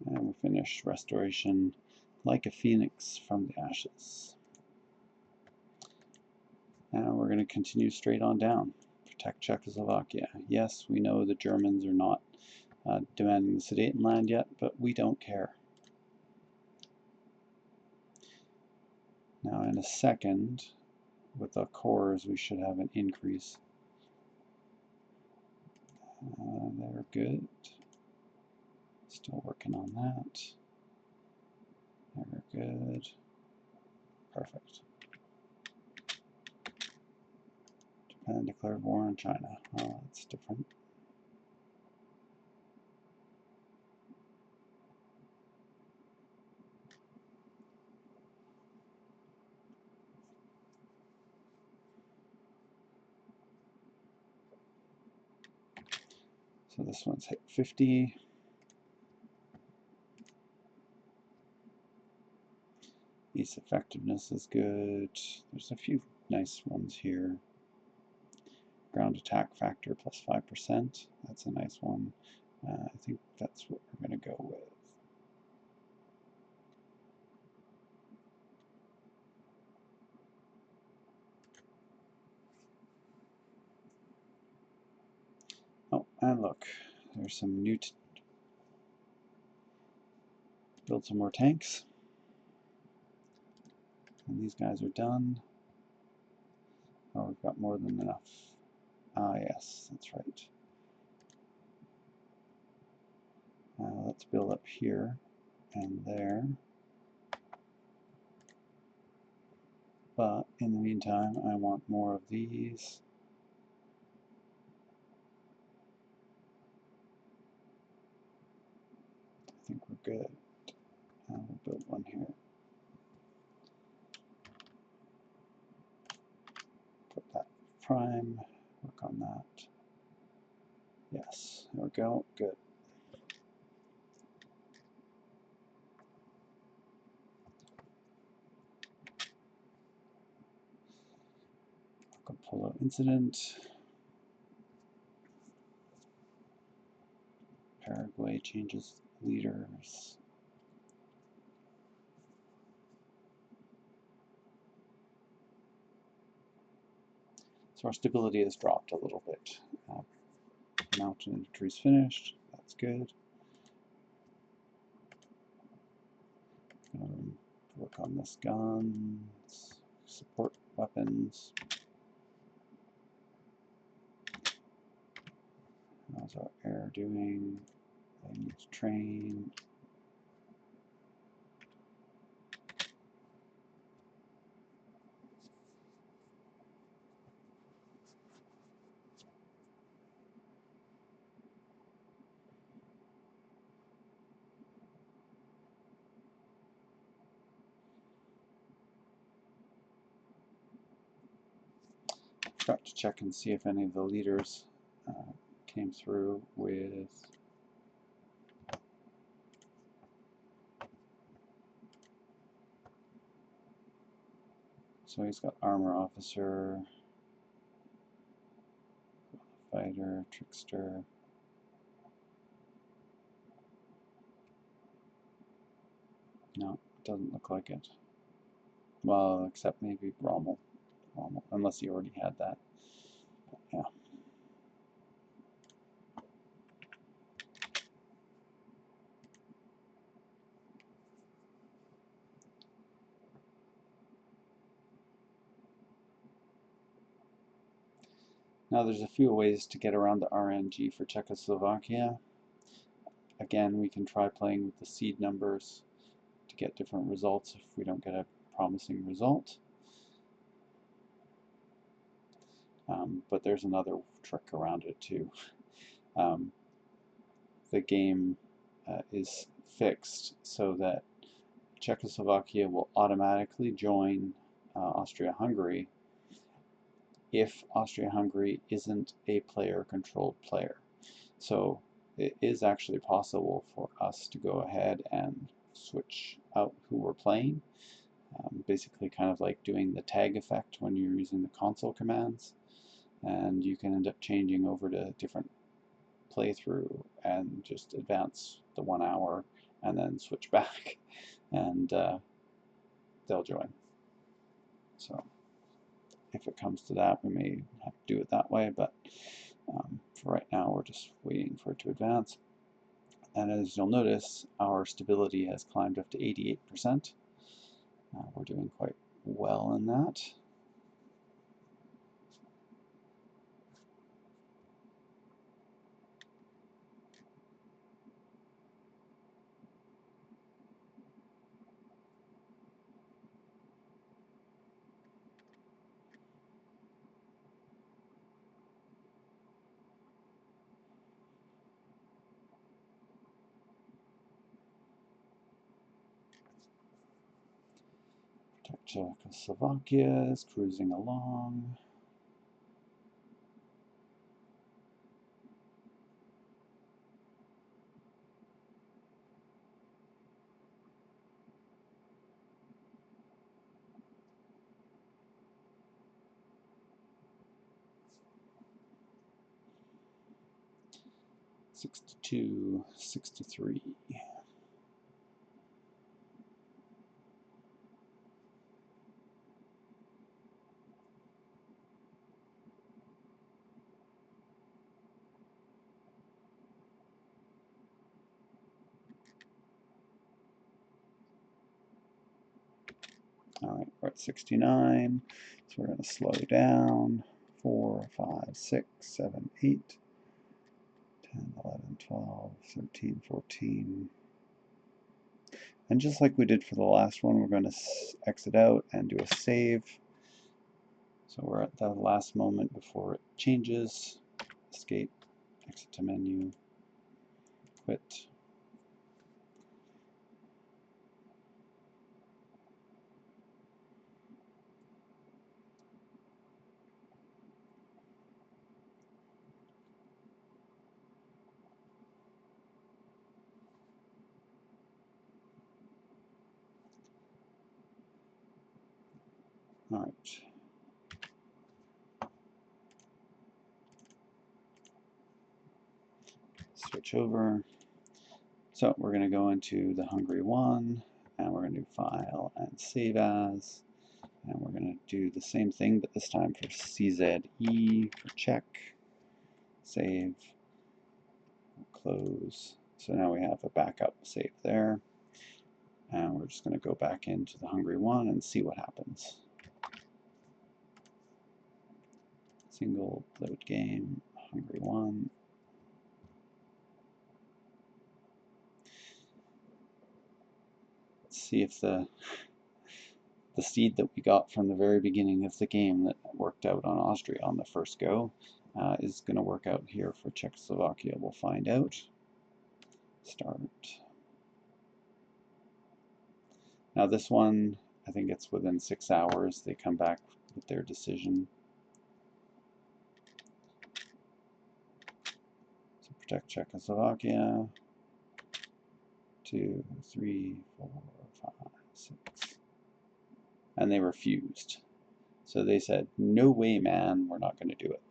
And we finish restoration like a phoenix from the ashes. going to continue straight on down. Protect Czechoslovakia. Yes, we know the Germans are not demanding the Sudetenland yet, but we don't care. Now in a second, with the cores, we should have an increase. They're good. Still working on that. They're good. Perfect. Japan declared war on China. Oh, that's different. So this one's hit 50. Ace effectiveness is good. There's a few nice ones here. Ground attack factor plus 5%. That's a nice one. I think that's what we're going to go with. Oh, and look, there's some new build some more tanks. And these guys are done. Oh, we've got more than enough. Ah, yes, that's right. Let's build up here and there. But in the meantime, I want more of these. I think we're good. We'll build one here. Put that prime. Work on that. Yes, there we go. Good. Polo incident. Paraguay changes leaders. So our stability has dropped a little bit. Mountain infantry is finished. That's good. Work on this guns. Support weapons. How's our air doing? They need to train. Forgot to check and see if any of the leaders came through with so he's got armor officer, fighter, trickster. No, doesn't look like it. Well, except maybe Rommel, unless he already had that. But yeah. Now there's a few ways to get around the RNG for Czechoslovakia. Again, we can try playing with the seed numbers to get different results if we don't get a promising result. But there's another trick around it too. The game is fixed so that Czechoslovakia will automatically join Austria-Hungary if Austria-Hungary isn't a player-controlled player. So it is actually possible for us to go ahead and switch out who we're playing. Basically kind of like doing the tag effect when you're using the console commands. And you can end up changing over to different playthrough and just advance the 1 hour and then switch back and they'll join. So if it comes to that, we may have to do it that way, but for right now, we're just waiting for it to advance. And as you'll notice, our stability has climbed up to 88%. We're doing quite well in that. Czechoslovakia is cruising along. '62, '63. All right, we're at 69, so we're going to slow down. 4, 5, 6, 7, 8, 10, 11, 12, 13, 14. And just like we did for the last one, we're going to exit out and do a save. So we're at the last moment before it changes. Escape, exit to menu, quit. All right. Switch over. So we're going to go into the Hungary one, and we're going to do File and Save As. And we're going to do the same thing, but this time for CZE for Czech. Save. Close. So now we have a backup save there. And we're just going to go back into the Hungary one and see what happens. Single load game, Hungary one. Let's see if the seed that we got from the very beginning of the game that worked out on Austria on the first go is going to work out here for Czechoslovakia. We'll find out. Start. Now this one, I think it's within 6 hours they come back with their decision. So protect Czechoslovakia. 2, 3, 4, 5, 6. And they refused. So they said, no way, man, we're not going to do it.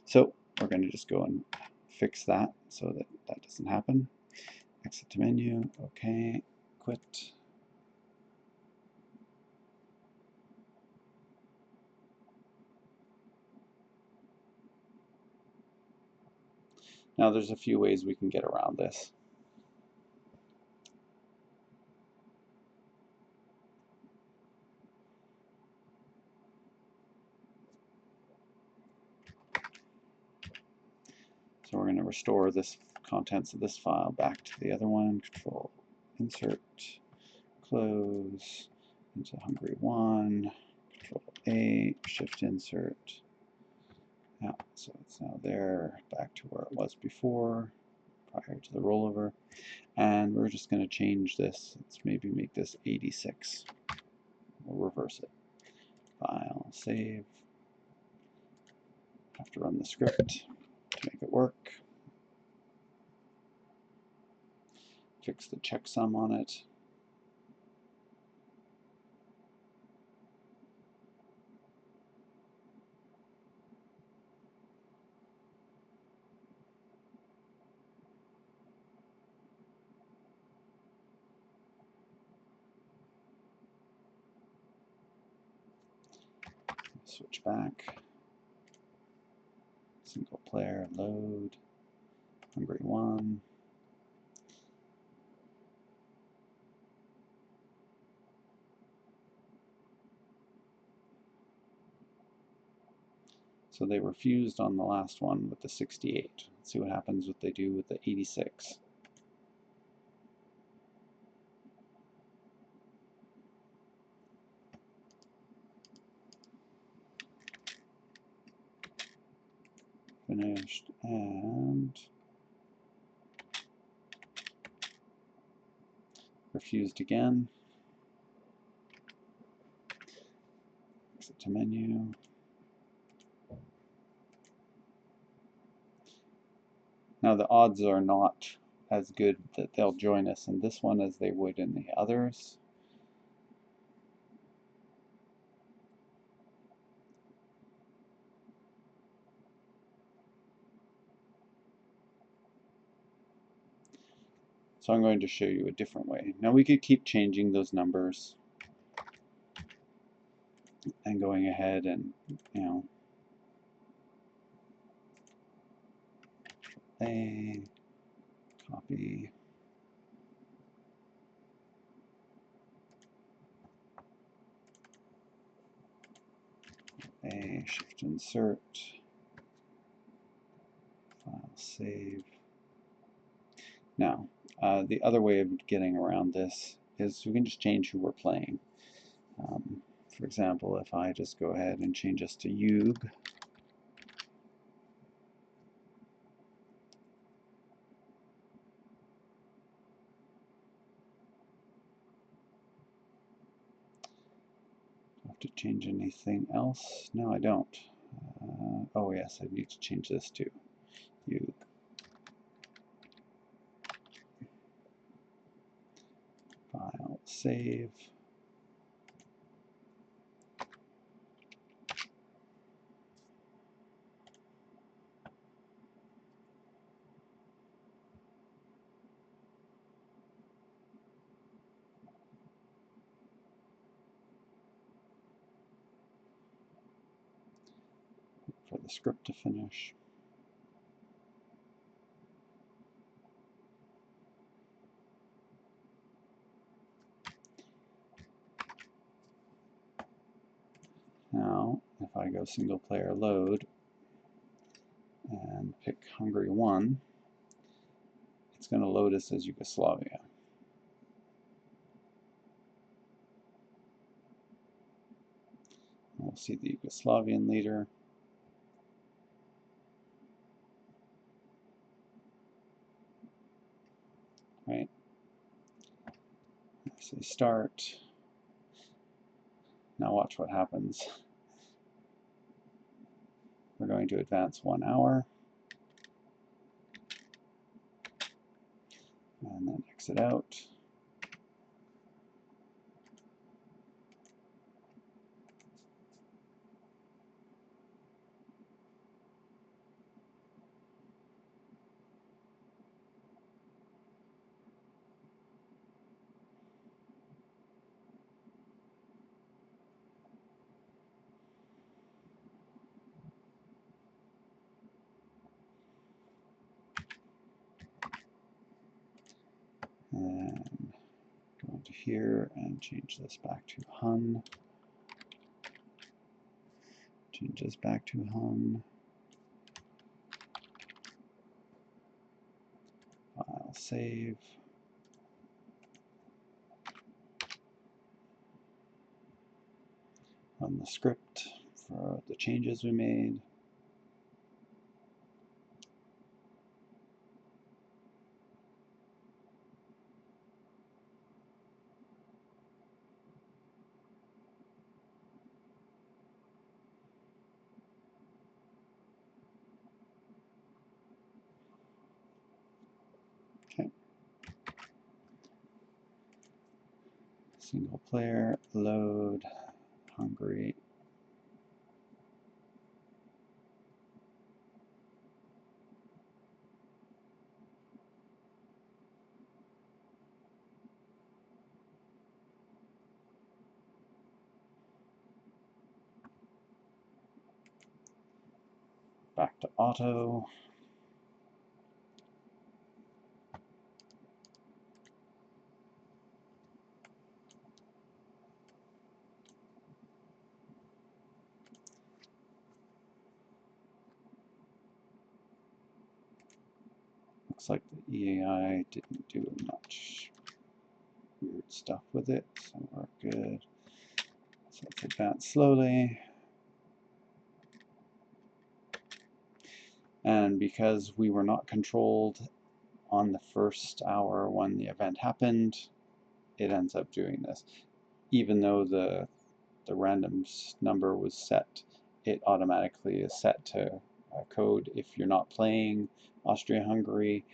So we're going to just go and fix that so that that doesn't happen. Exit to menu, okay, quit. Now there's a few ways we can get around this. So we're going to restore this contents of this file back to the other one. Control insert, close, into Hungary 1, Control A, shift insert. Yeah, so it's now there, back to where it was before, prior to the rollover. And we're just going to change this. Let's maybe make this 86. We'll reverse it. File, save. Have to run the script to make it work. Fix the checksum on it. switch back. Single player, load, Hungary 1. So they were fused on the last one with the 68. Let's see what happens what they do with the 86. Finished, and refused again. Exit to menu. Now the odds are not as good that they'll join us in this one as they would in the others. So I'm going to show you a different way. Now we could keep changing those numbers and going ahead and, you know, A, copy, A, shift insert, file save. Now, the other way of getting around this is we can just change who we're playing. For example, if I just go ahead and change this to Hug, do I have to change anything else? No, I don't. Oh yes, I need to change this to Hug. File, save. For the script to finish. Now, if I go single player load and pick Hungary 1, it's going to load us as Yugoslavia. We'll see the Yugoslavian leader. Right. Say start. Now watch what happens. We're going to advance 1 hour. And then exit out. And go into here and change this back to Hun. Change this back to Hun. File save. Run the script for the changes we made. Okay. Single player, load, Hungary. to auto. Looks like the EAI didn't do much weird stuff with it, so we're good. So let's advance slowly. And because we were not controlled on the first hour when the event happened, it ends up doing this. Even though the random number was set, it automatically is set to code. If you're not playing Austria-Hungary,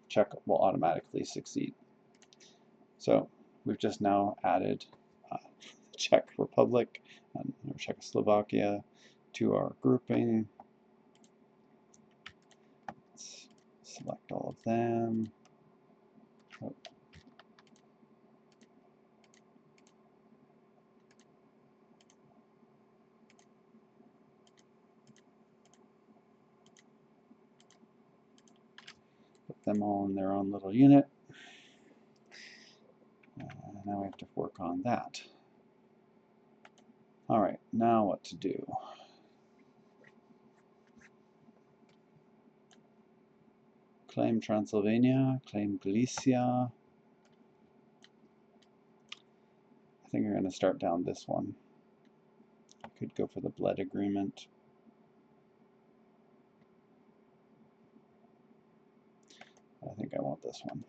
Czech will automatically succeed. So we've just now added Czech Republic and Czechoslovakia to our grouping. Let's select all of them. Oh. Put them all in their own little unit. Now we have to work on that. All right, now what to do? Claim Transylvania, claim Galicia. I think we're going to start down this one. Could go for the Bled Agreement. I think I want this one.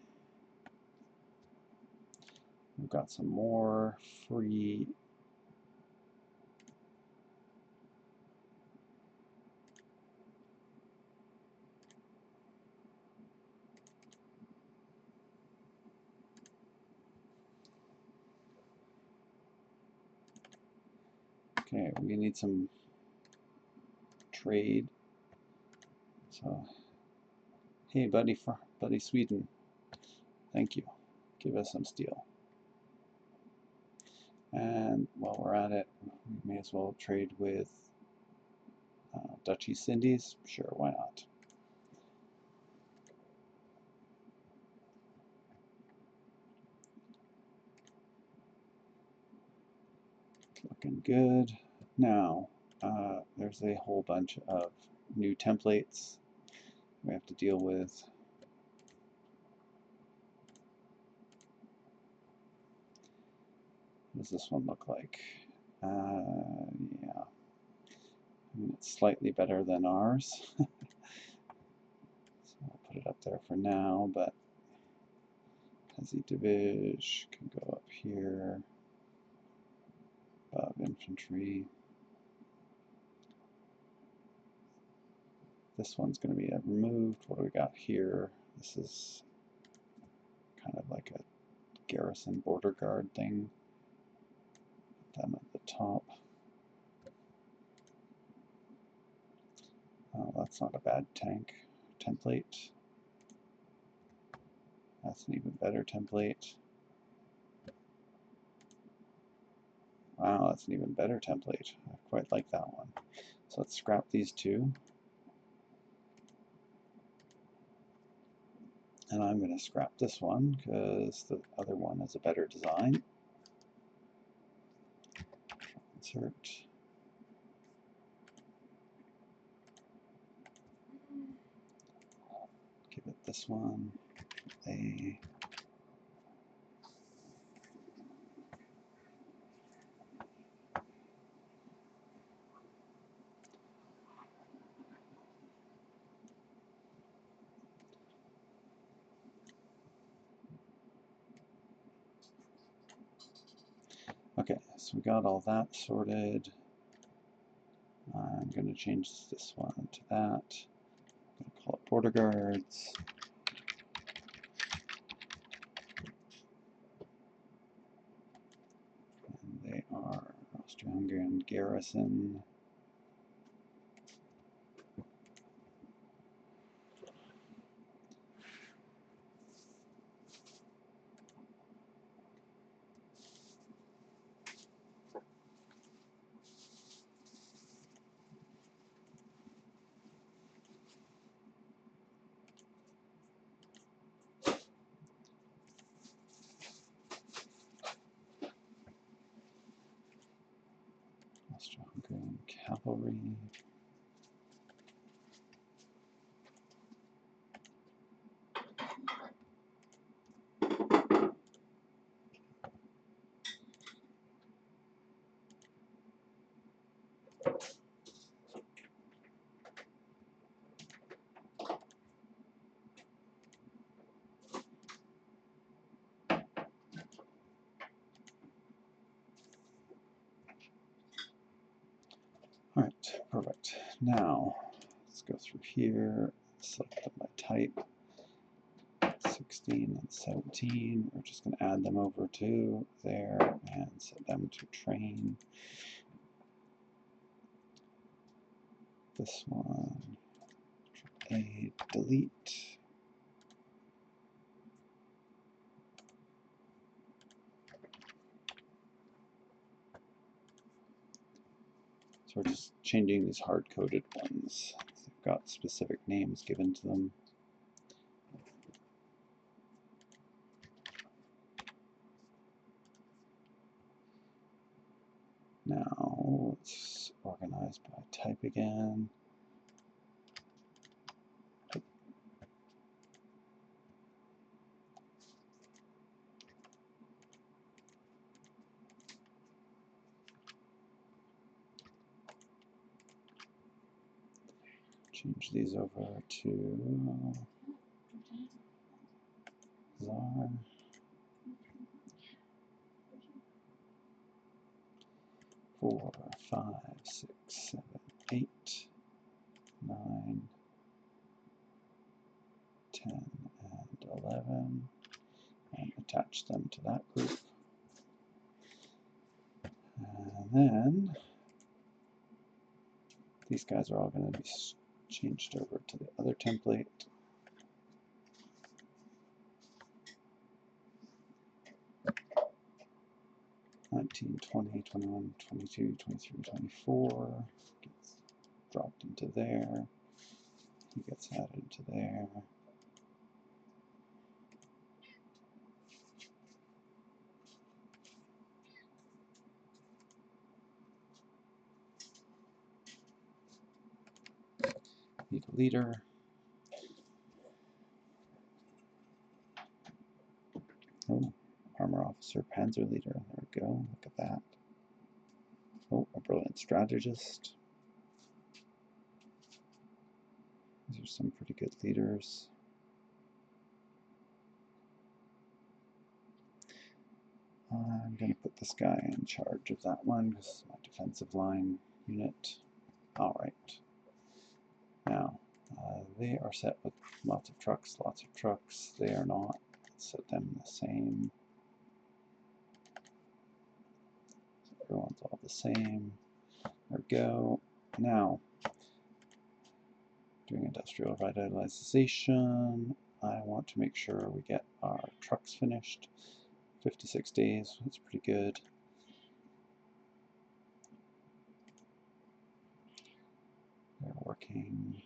We've got some more free. Okay, we need some trade. So, hey, buddy Sweden, thank you. Give us some steel. And while we're at it, we may as well trade with Dutch East Indies. Sure, why not? Looking good. Now, there's a whole bunch of new templates we have to deal with. What does this one look like? Yeah, I mean, it's slightly better than ours. So I'll put it up there for now, but Hezi Divish can go up here, above infantry. This one's going to be removed. What do we got here? This is kind of like a garrison border guard thing. Put them at the top. Oh, that's not a bad tank template. That's an even better template. Wow, that's an even better template. I quite like that one. So let's scrap these two. And I'm going to scrap this one because the other one is a better design. Insert. Give it this one. A. Okay, so we got all that sorted. I'm going to change this one to that. I'm going to call it border guards. And they are Austro-Hungarian garrison. Austria-Hungary cavalry. All right, perfect. Now, let's go through here, select them by type, 16 and 17. We're just going to add them over to there and set them to train. This one, A, delete. So we're just changing these hard-coded ones. They've got specific names given to them. Now let's organize by type again. Change these over to Czar. 4, 5, 6, 7, 8, 9, 10, and 11, and attach them to that group. And then these guys are all going to be changed over to the other template. (19, 20, 21, 22, 23, 24 gets dropped into there. He gets added into there. Need a leader. Oh, armor officer, panzer leader. There we go. Look at that. Oh, a brilliant strategist. These are some pretty good leaders. I'm going to put this guy in charge of that one because it's my defensive line unit. All right. Now, they are set with lots of trucks, lots of trucks. They are not. Let's set them the same. So everyone's all the same. There we go. Now, doing industrial revitalization, I want to make sure we get our trucks finished. 56 days, that's pretty good. They're working.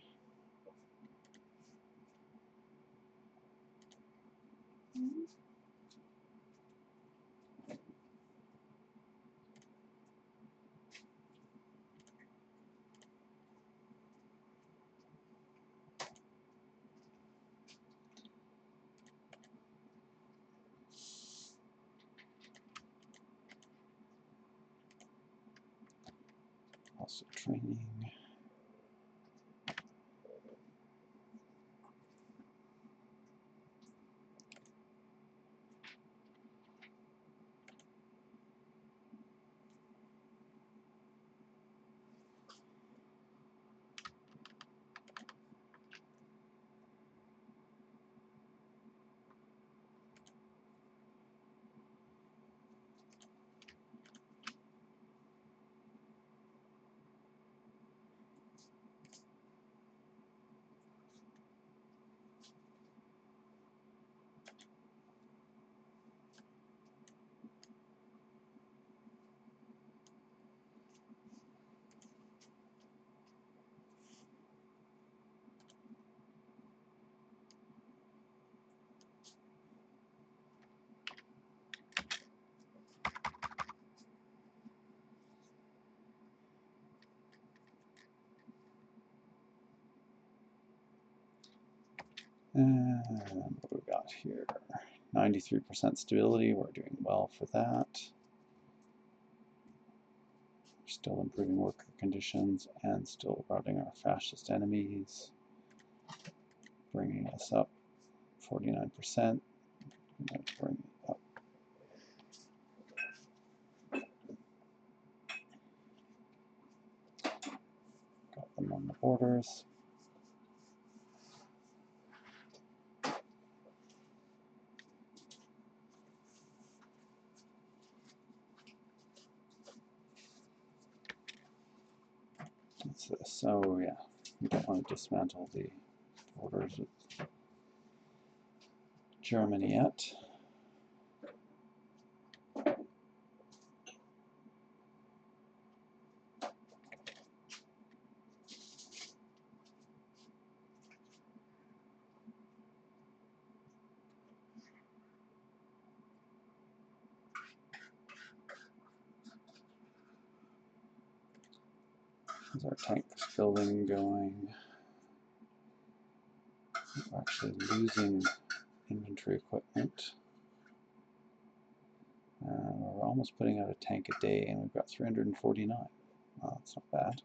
Also training. And what do we got here? 93% stability, we're doing well for that. We're still improving worker conditions and still routing our fascist enemies, bringing us up 49%. Bring it up. Got them on the borders. What's this? So yeah, we don't want to dismantle the borders with Germany yet. How's our tank building going? We're actually losing inventory equipment. We're almost putting out a tank a day, and we've got 349. Well, that's not bad.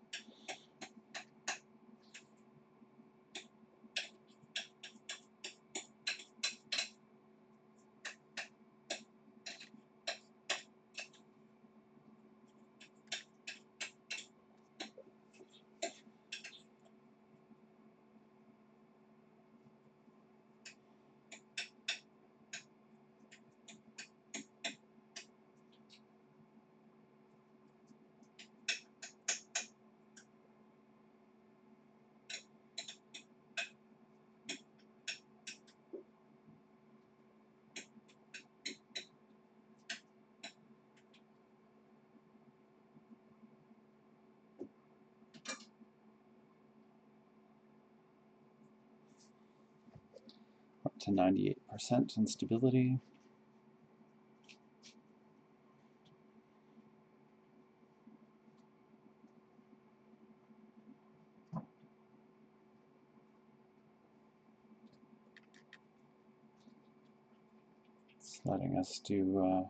Up to 98% in stability. It's letting us do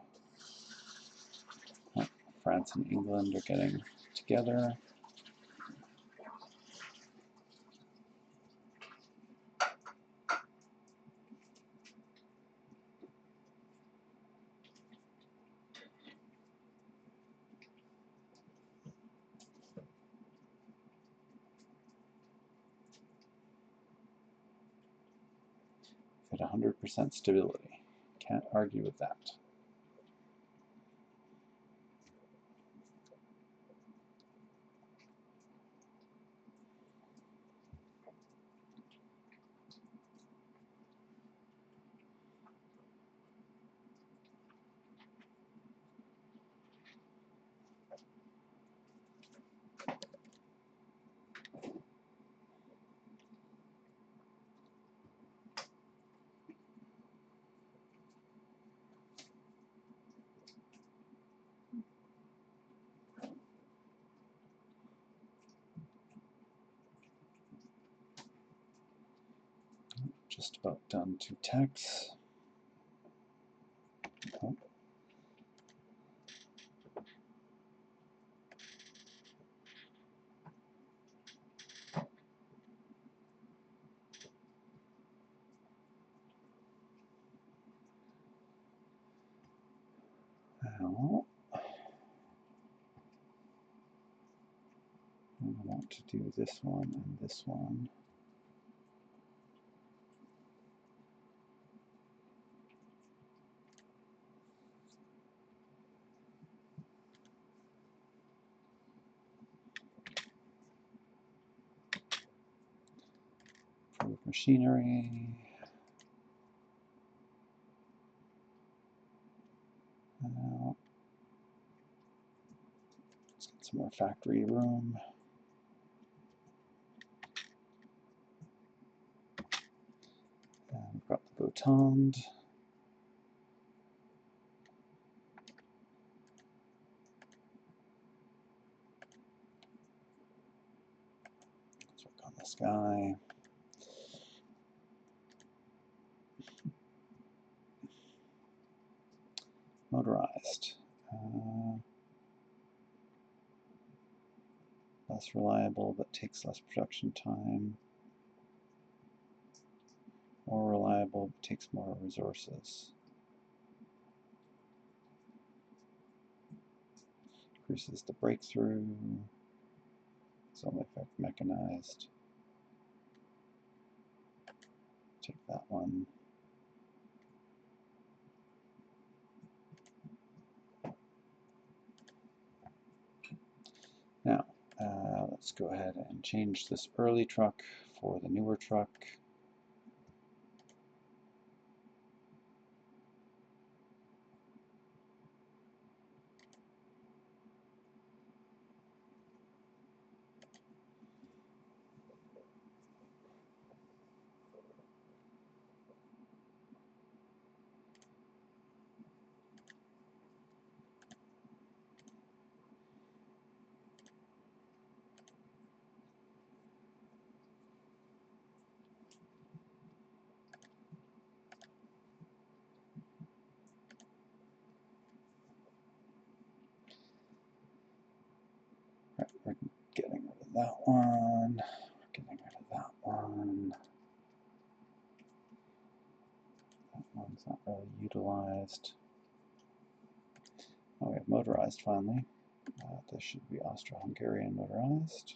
France and England are getting together. At 100% stability. Can't argue with that. Just about done to techs. Oh. Now, I want to do this one and this one. For machinery. Now, let's get some more factory room. And we've got the Botond. Let's work on this guy. Motorized. Less reliable, but takes less production time. More reliable, but takes more resources. Increases the breakthrough. It's only effect mechanized. Take that one. Now, let's go ahead and change this early truck for the newer truck. Right, we're getting rid of that one. We're getting rid of that one. That one's not really utilized. Oh, we have motorized finally. This should be Austria-Hungary motorized.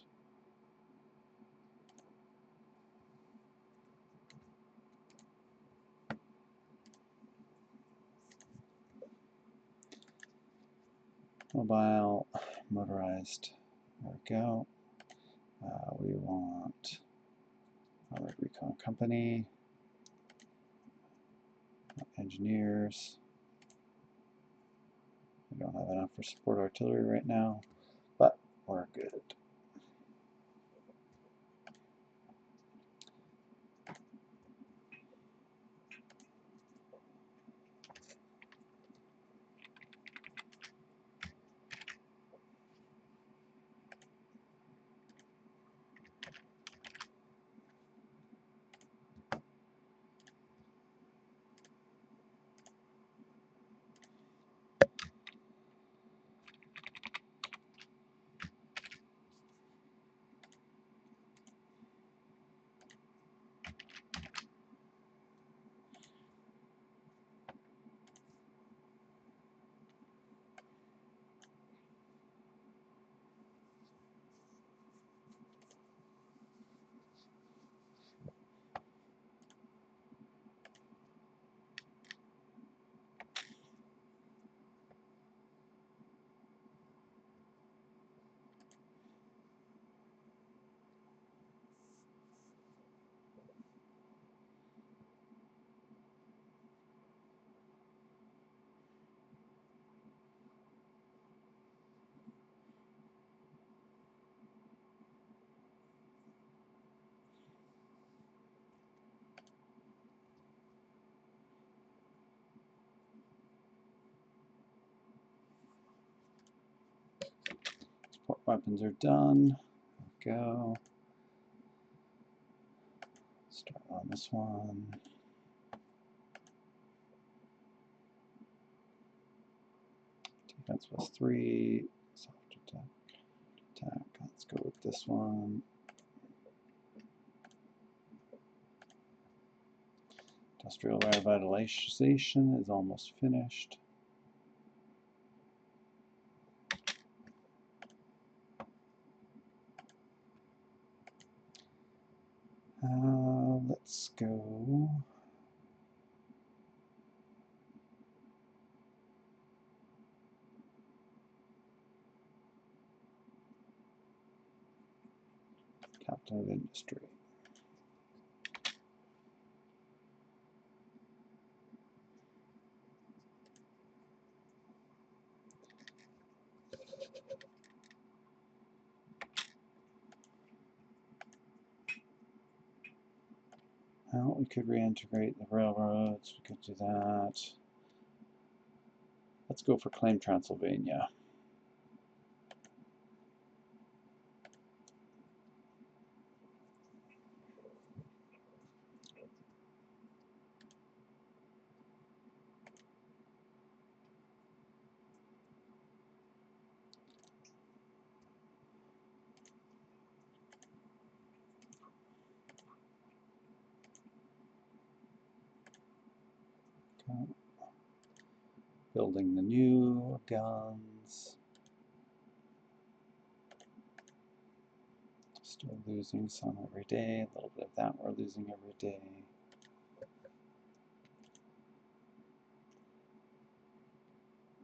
Mobile, motorized. There we go. We want our recon company, engineers. We don't have enough for support artillery right now, but we're good. Support weapons are done. There we go. Start on this one. Defense was 3. Soft attack. Let's go with this one. Industrial revitalization is almost finished. Let's go. Captain of Industry. Well, we could reintegrate the railroads. We could do that. Let's go for Claim Transylvania. Okay. Building the new guns. Still losing some every day. A little bit of that we're losing every day.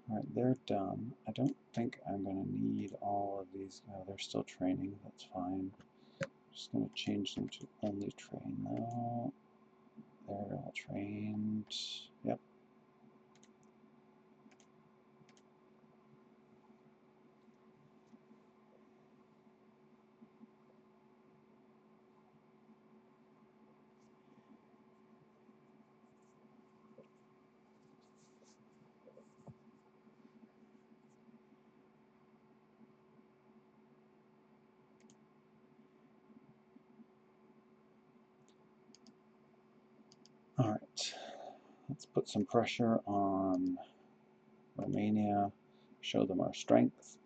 Alright, they're done. I don't think I'm going to need all of these. No, they're still training. That's fine. Just going to change them to only train now. They're all trained. Yep. Alright. Let's put some pressure on Romania. Show them our strength.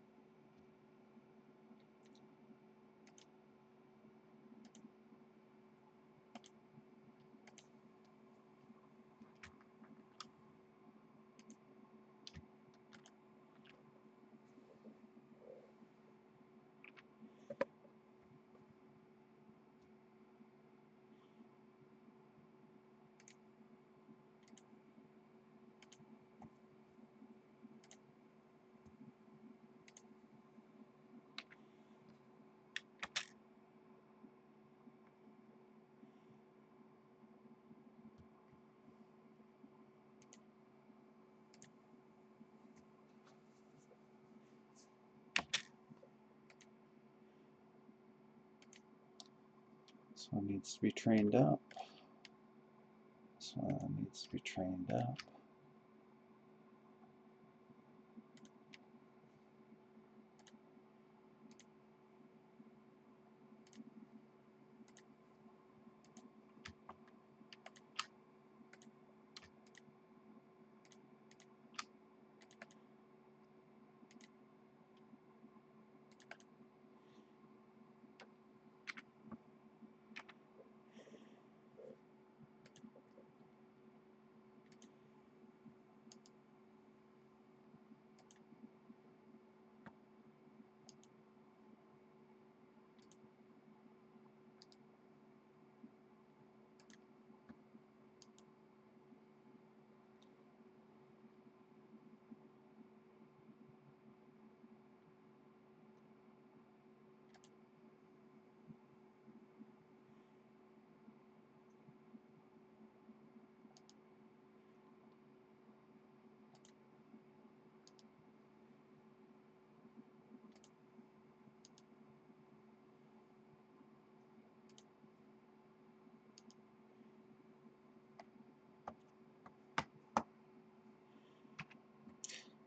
This one needs to be trained up. This one needs to be trained up.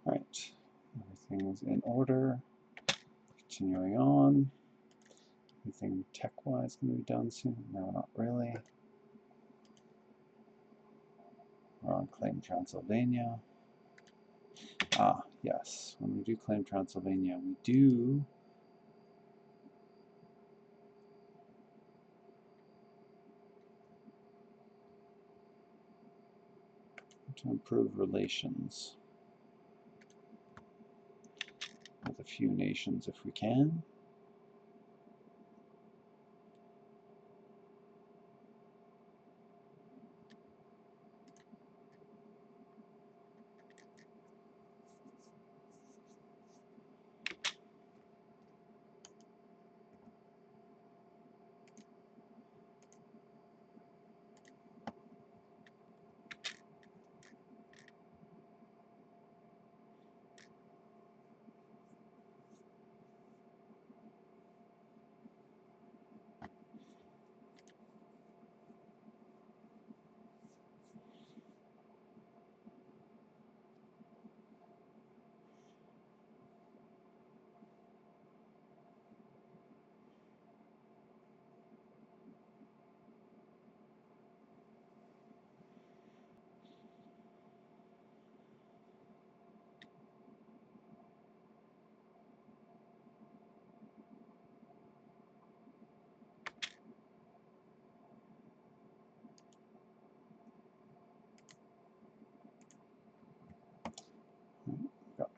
Alright, everything's in order. Continuing on. Anything tech-wise going to be done soon? No, not really. We're on Claim Transylvania. Ah, yes. When we do Claim Transylvania, we do to improve relations with a few nations if we can.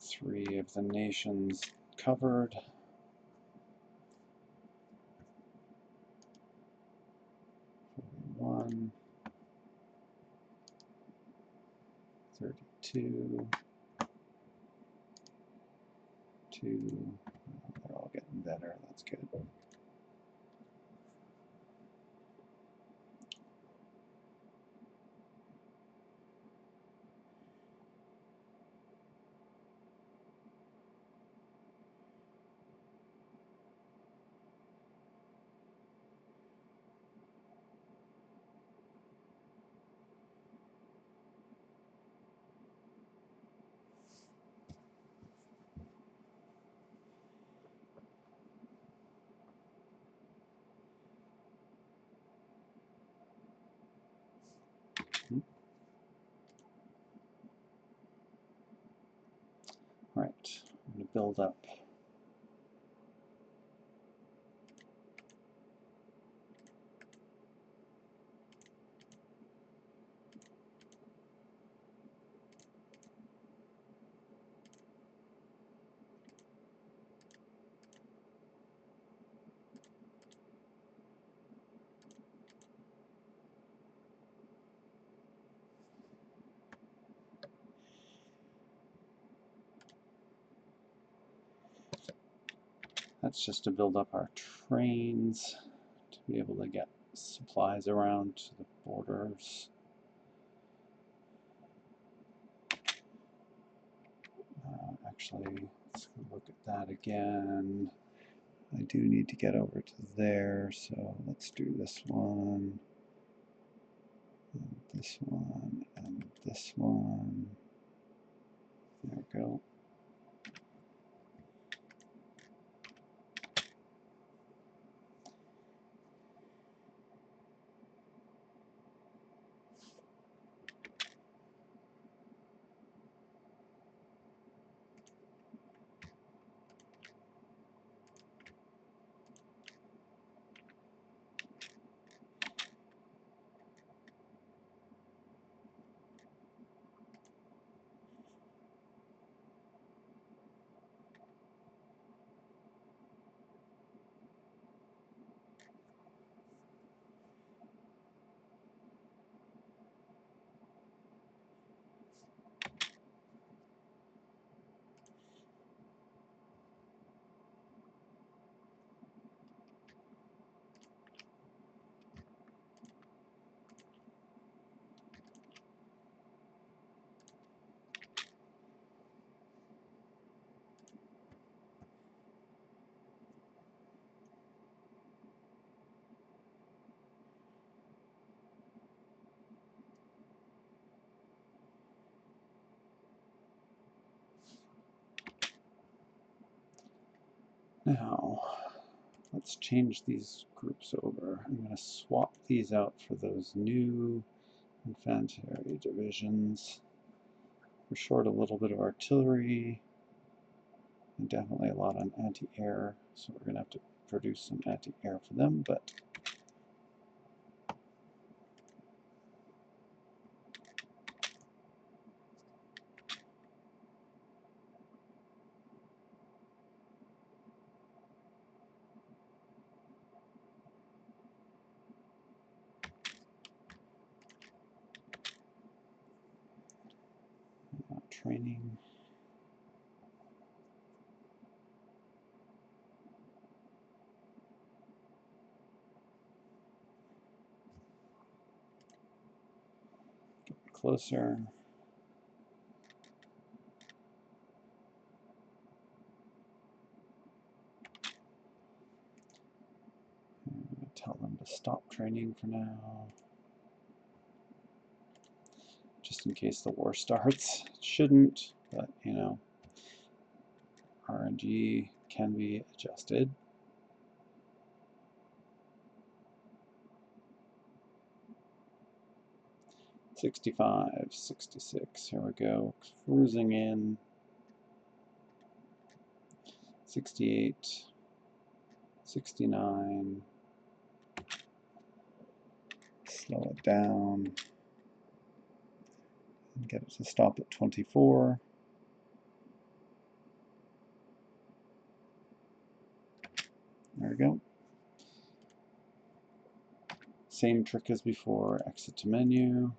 3 of the nations covered. One, 32, 2. They're all getting better. That's good. All right, I'm going to build up. That's just to build up our trains to be able to get supplies around to the borders. Actually, let's look at that again. I do need to get over to there, so let's do this one, and this one, and this one. There we go. Now, let's change these groups over. I'm going to swap these out for those new infantry divisions. We're short a little bit of artillery, and definitely a lot on anti-air, so we're going to have to produce some anti-air for them, but training. Get closer. I'm going to tell them to stop training for now, just in case the war starts. It shouldn't, but you know, RNG can be adjusted. '65, '66, here we go, cruising in. '68, '69, slow it down, and get it to stop at 24. go. Same trick as before, exit to menu.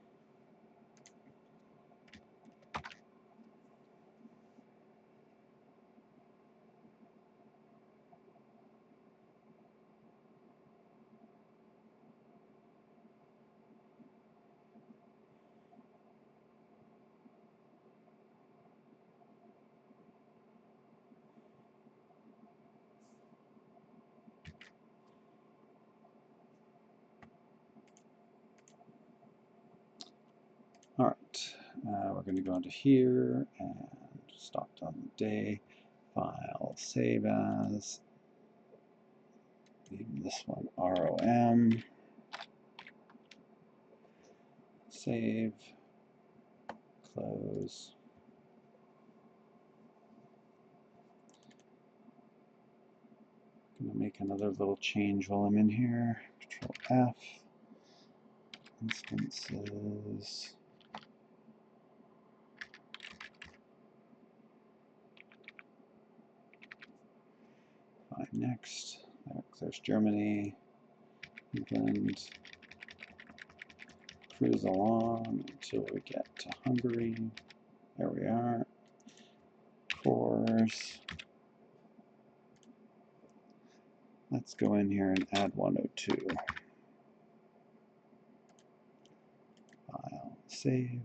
All right, we're going to go into here and stopped on the day, file, save as, name this one ROM, save, close. I'm going to make another little change while I'm in here, Control F, instances. Fine, next. There's Germany, England. Cruise along until we get to Hungary. There we are. Course. Let's go in here and add 102. File, save.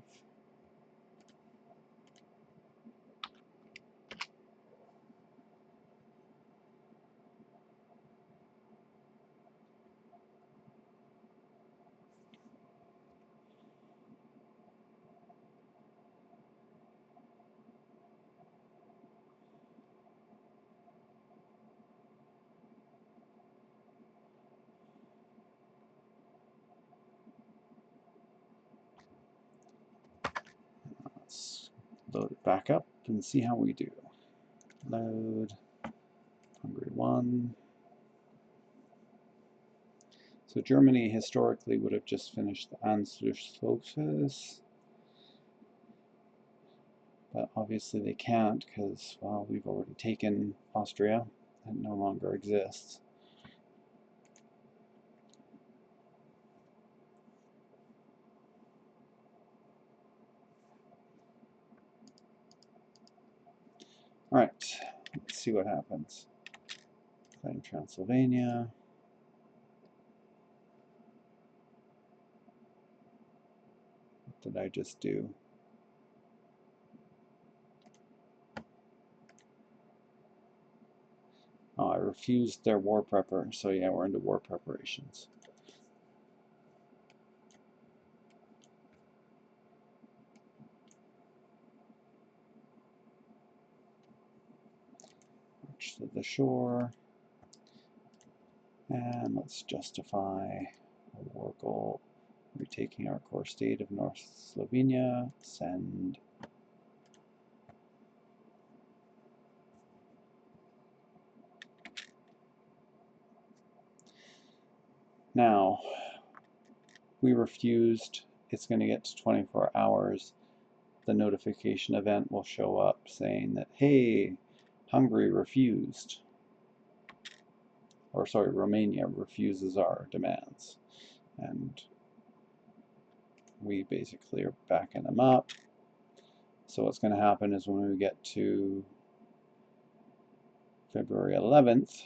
Let's load it back up and see how we do. Load, Hungary 1. So Germany historically would have just finished the Anschluss, but obviously they can't because, well, we've already taken Austria. It no longer exists. All right, let's see what happens. Claim Transylvania. What did I just do? Oh, I refused their war prepper, so yeah, we're into war preparations. March to the shore. And let's justify a war goal. Retaking our core state of North Slovenia. Send. Now, we refused. It's going to get to 24 hours. The notification event will show up saying that, hey, Hungary refused. Or sorry, Romania refuses our demands. And we basically are backing them up. So what's going to happen is when we get to February 11th,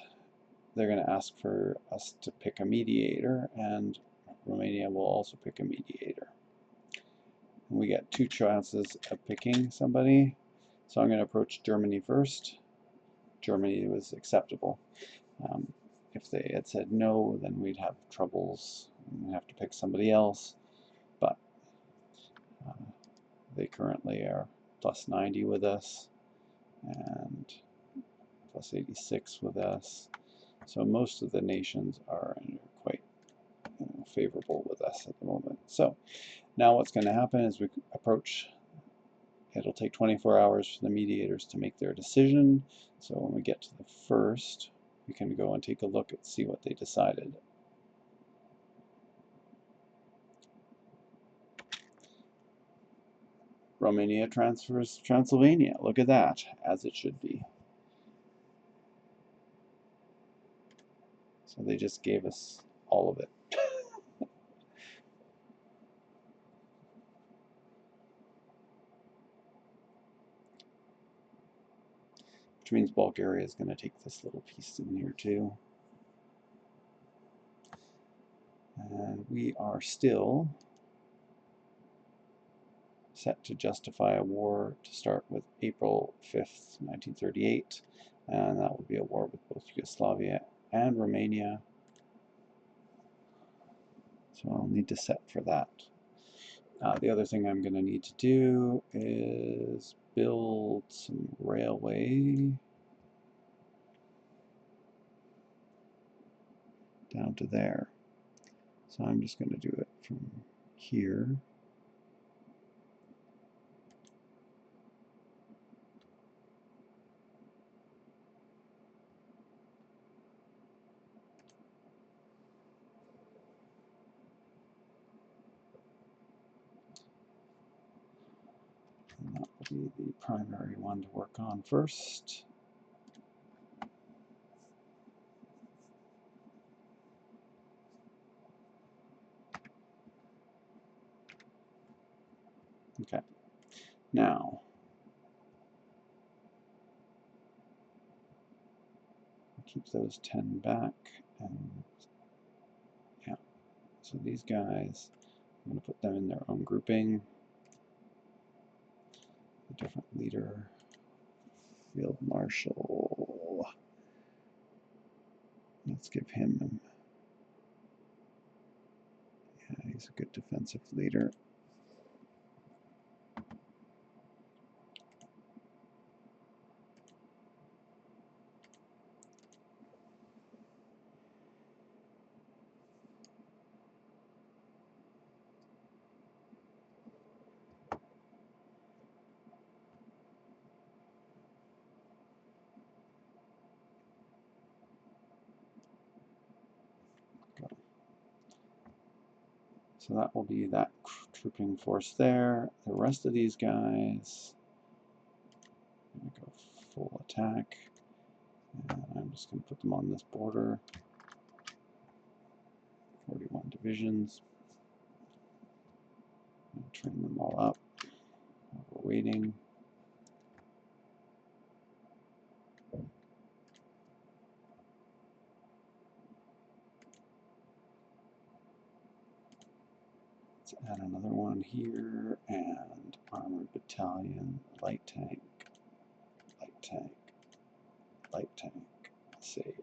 they're going to ask for us to pick a mediator, and Romania will also pick a mediator. And we get 2 chances of picking somebody. So I'm going to approach Germany first. Germany was acceptable. If they had said no, then we'd have troubles and we'd have to pick somebody else. But they currently are plus 90 with us and plus 86 with us. So most of the nations are quite favorable with us at the moment. So now what's going to happen is we approach, it'll take 24 hours for the mediators to make their decision. So when we get to the first, we can go and take a look and see what they decided. Romania transfers to Transylvania. Look at that, as it should be. So they just gave us all of it. Which means Bulgaria is going to take this little piece in here too. And we are still set to justify a war to start with April 5th, 1938. And that will be a war with both Yugoslavia and Romania. So I'll need to set for that. The other thing I'm going to need to do is build some railway down to there. So I'm just going to do it from here. And that will be the primary one to work on first. Okay, now keep those 10 back, and yeah, so these guys, I'm going to put them in their own grouping. A different leader, Field Marshal. Let's give him, yeah, he's a good defensive leader. So that will be that trooping force there. The rest of these guys, I'm going to go full attack. And I'm just going to put them on this border. 41 divisions. And train them all up while we're waiting. Let's add another one here, and armored battalion, light tank, light tank, light tank. Save.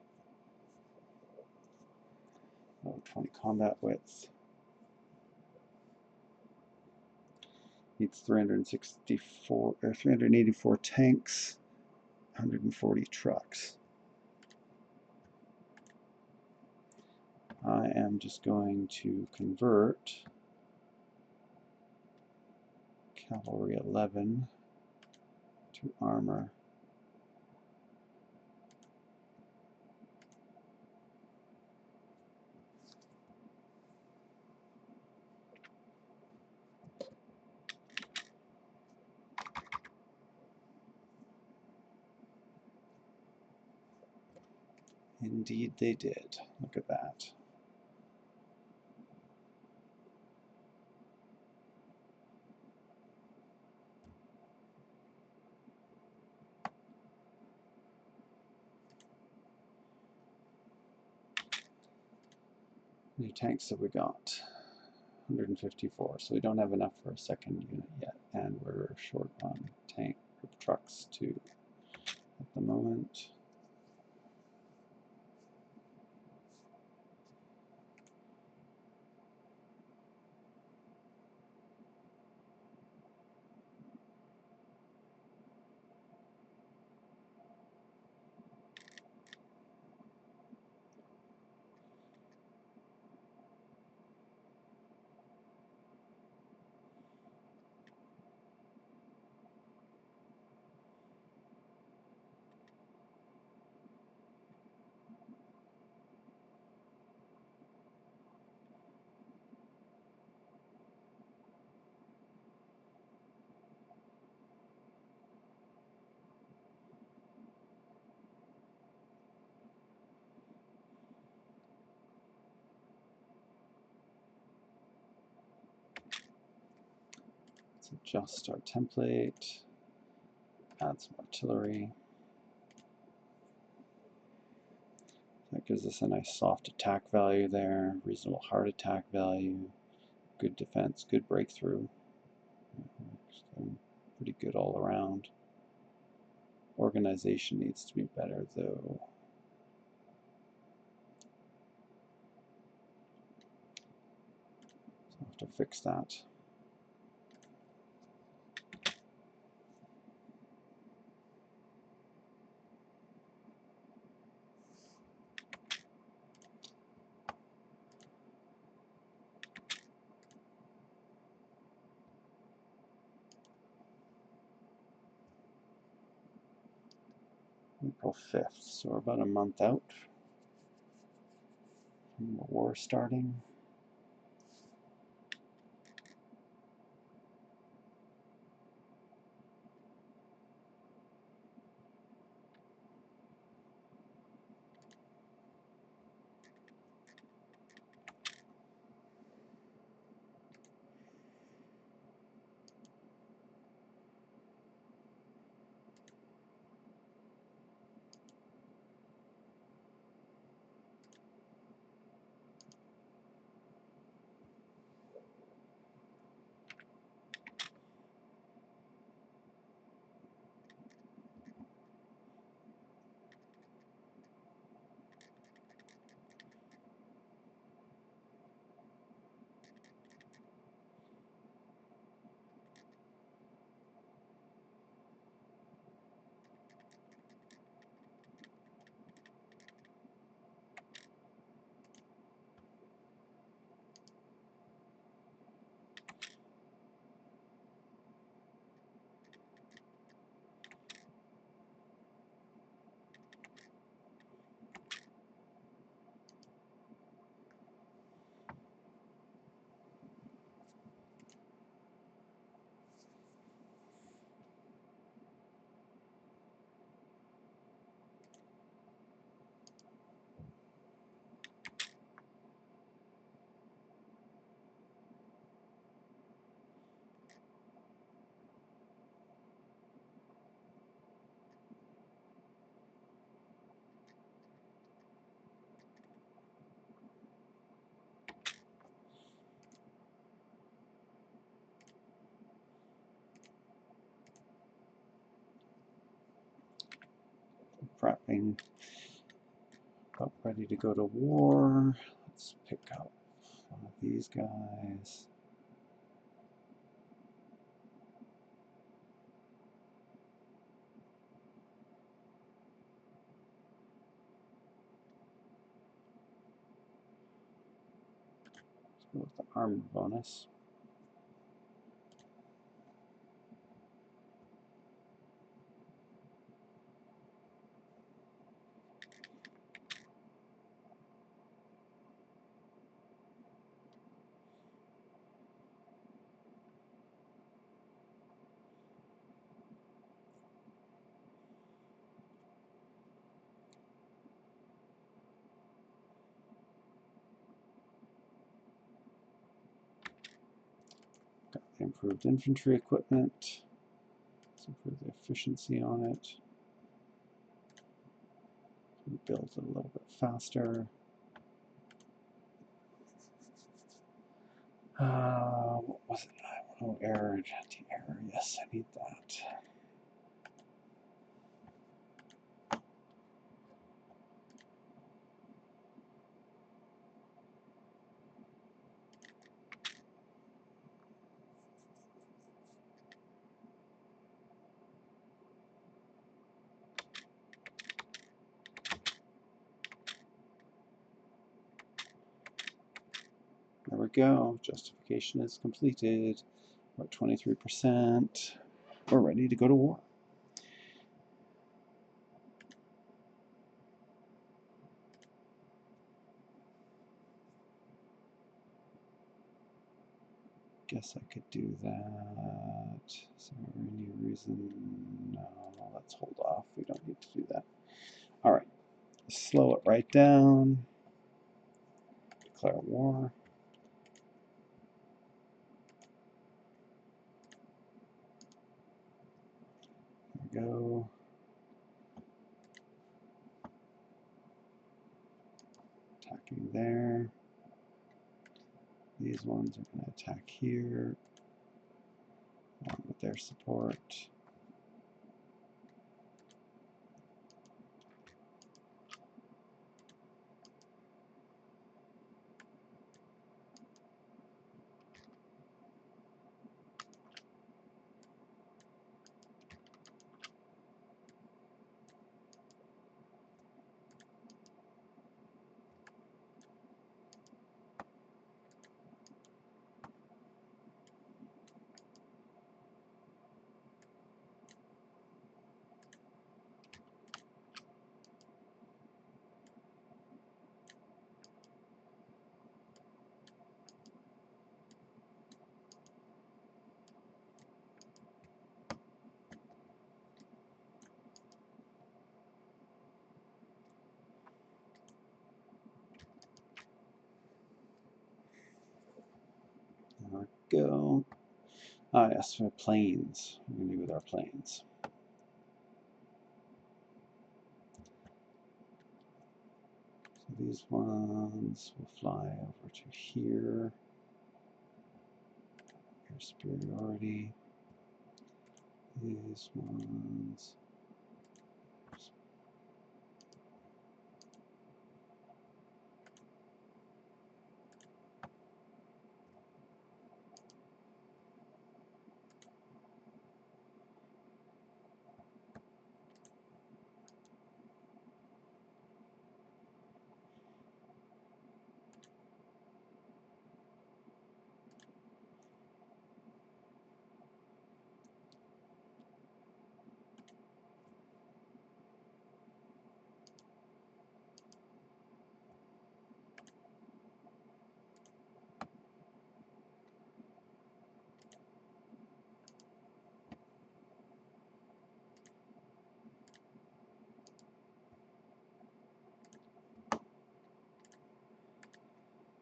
Oh, 20 combat width. Needs 364 or 384 tanks, 140 trucks. I am just going to convert cavalry 11 to armor. Indeed they did. Look at that. How many tanks have we got? 154. So we don't have enough for a second unit yet, and we're short on tank trucks too at the moment. Let's adjust our template, add some artillery. That gives us a nice soft attack value there, reasonable hard attack value, good defense, good breakthrough. So pretty good all around. Organization needs to be better though. So I'll have to fix that. April 5th, so we're about a month out from the war starting. Prepping, about ready to go to war. Let's pick up one of these guys. Let's go with the armor bonus. Got the improved infantry equipment. Let's improve the efficiency on it. Build it a little bit faster. What was it? Oh, error, anti-error. Yes, I need that. There we go. Justification is completed. We're at 23%. We're ready to go to war. Guess I could do that. Is there any reason? No, let's hold off. We don't need to do that. All right. Slow it right down. Declare war. go. Attacking there. These ones are going to attack here, along with their support. There we go. Ah, yes, for planes. What are we going to do with our planes? So these ones will fly over to here. Air superiority. These ones.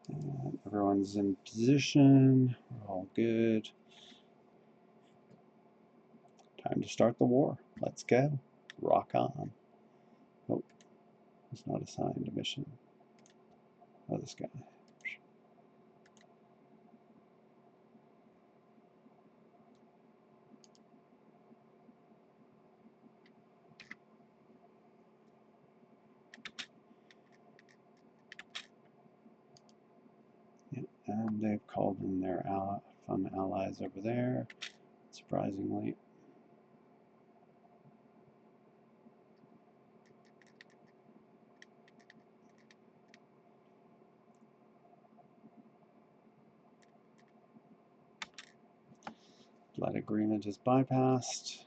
And everyone's in position. We're all good. Time to start the war. Let's go. Rock on. Oh, it's not assigned a mission. Oh, this guy. Yeah, and they've called in their fun allies over there, surprisingly. Blood agreement is bypassed.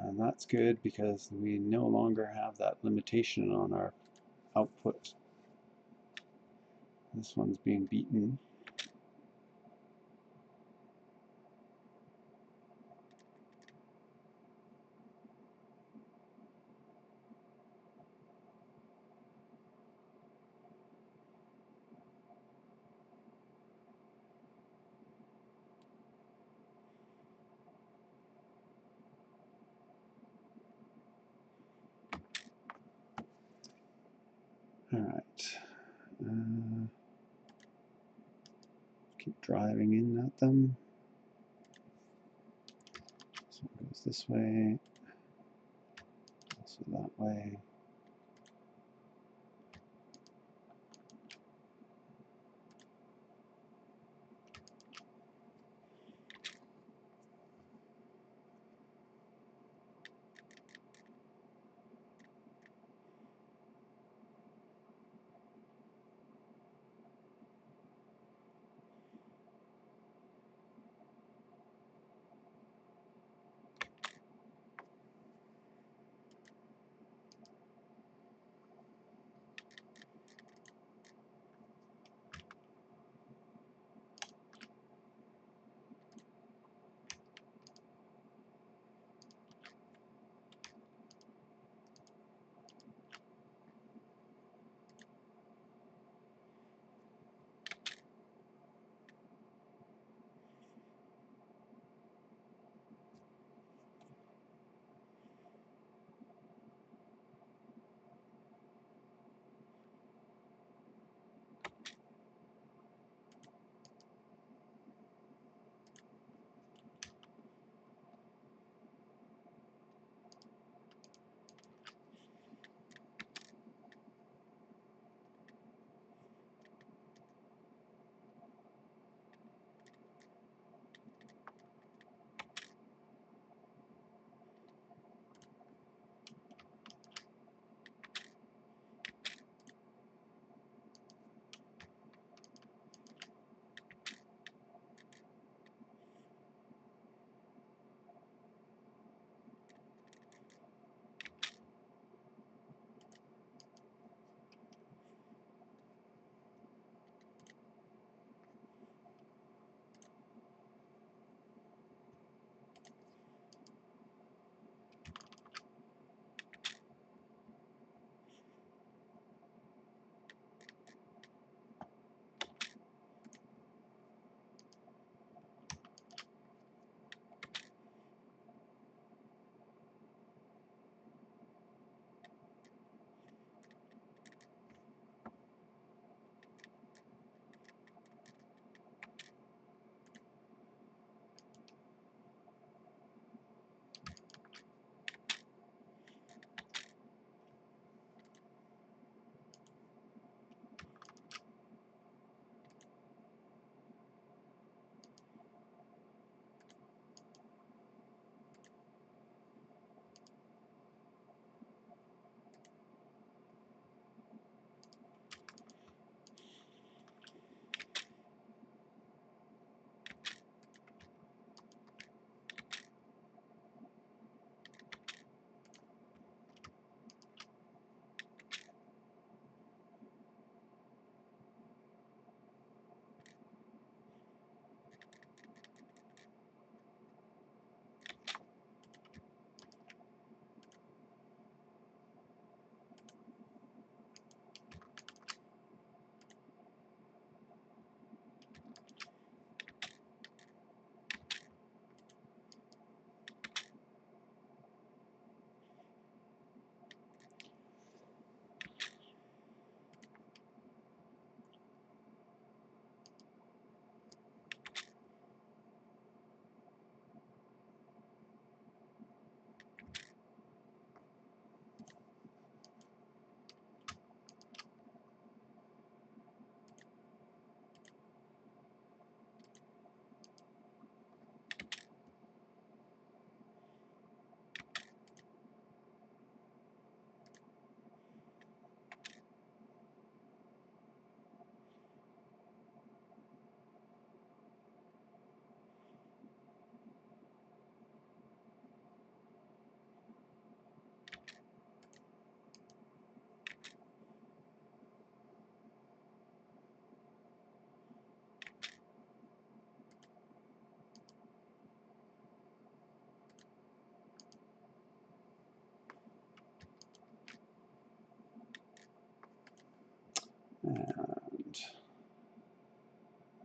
And that's good because we no longer have that limitation on our output. This one's being beaten. All right. Keep driving in at them. This one goes this way. Also that way.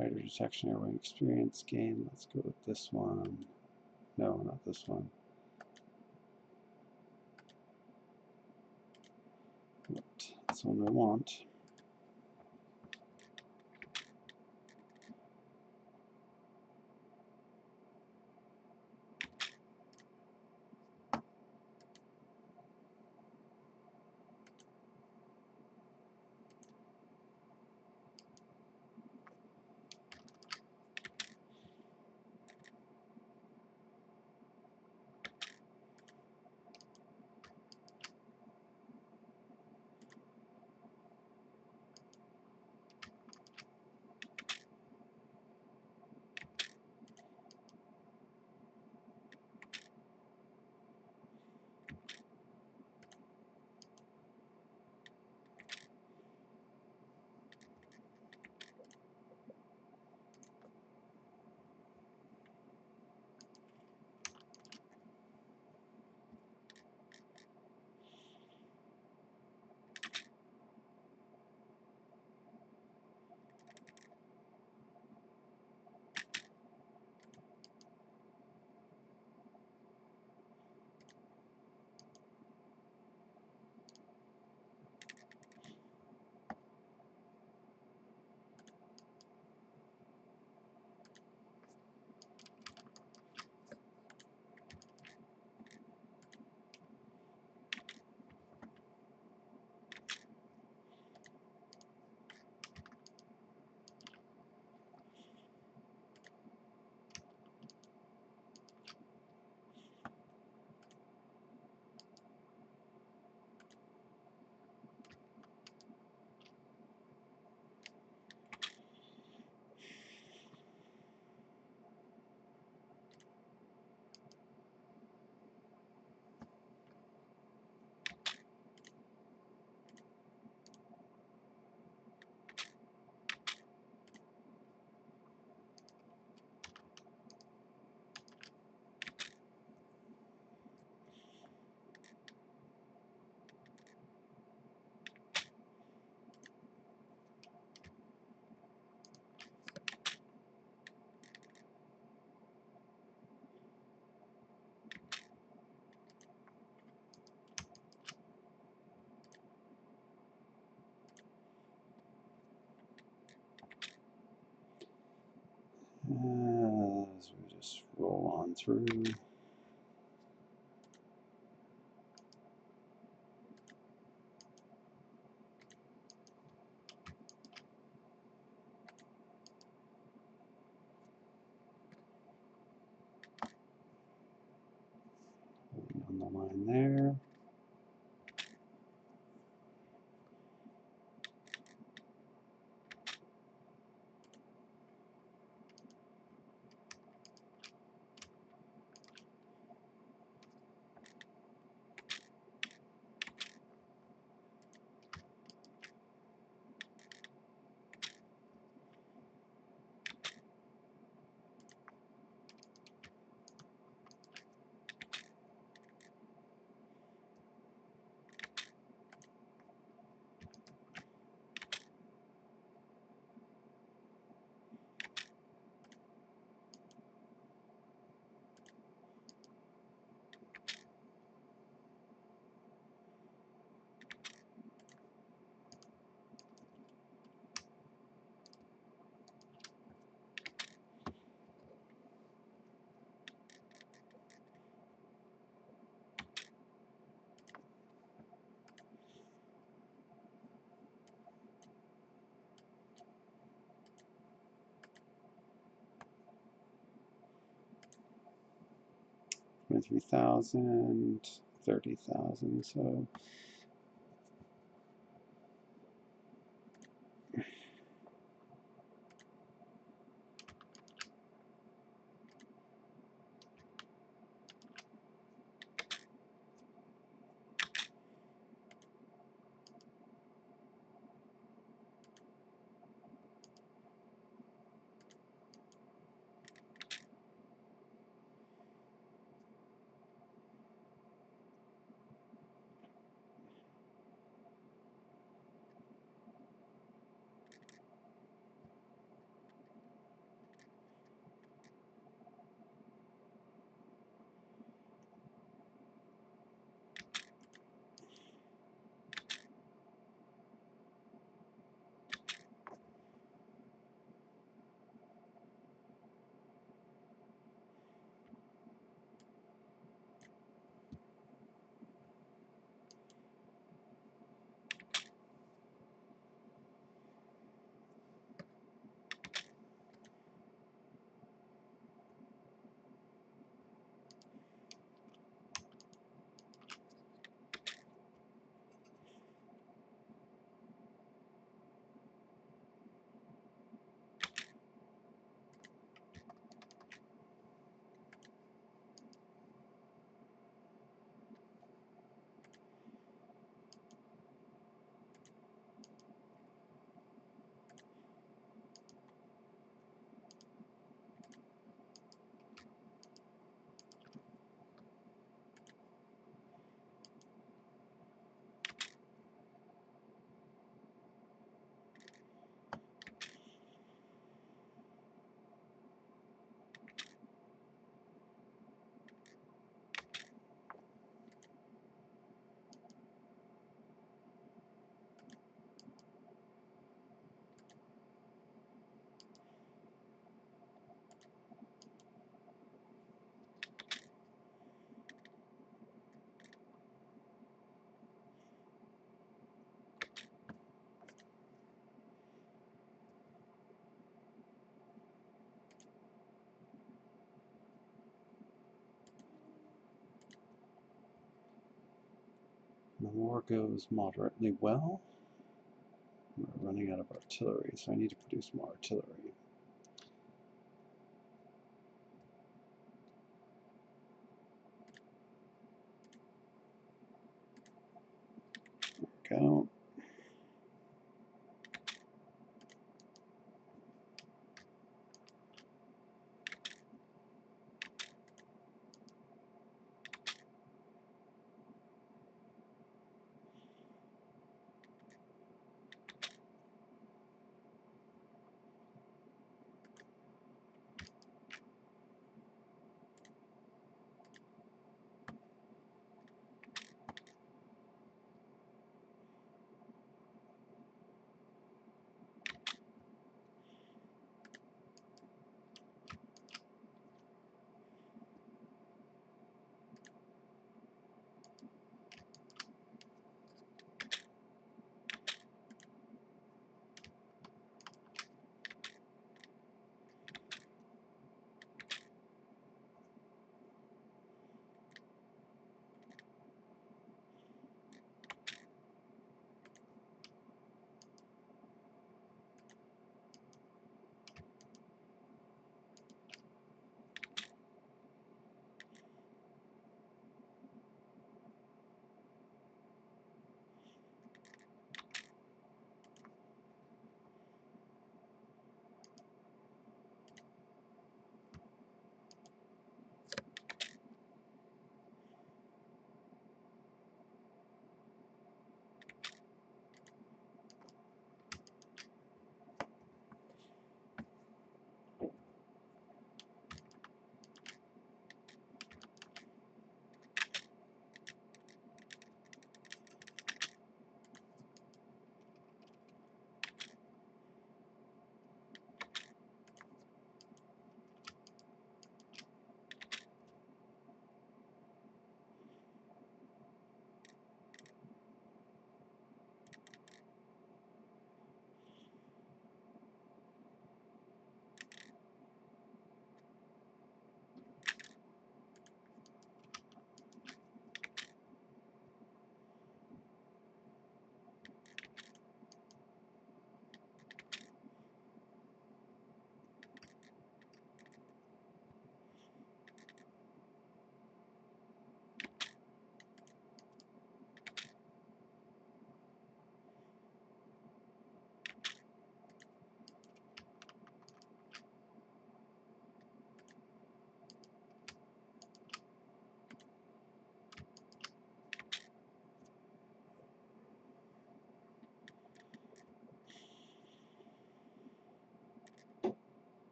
Rider detection, airway experience gain. Let's go with this one. No, not this one. That's the one we want. As we just roll on through. On the line there. $23,000, 30,000. So war goes moderately well. We're running out of artillery, so I need to produce more artillery. There we go.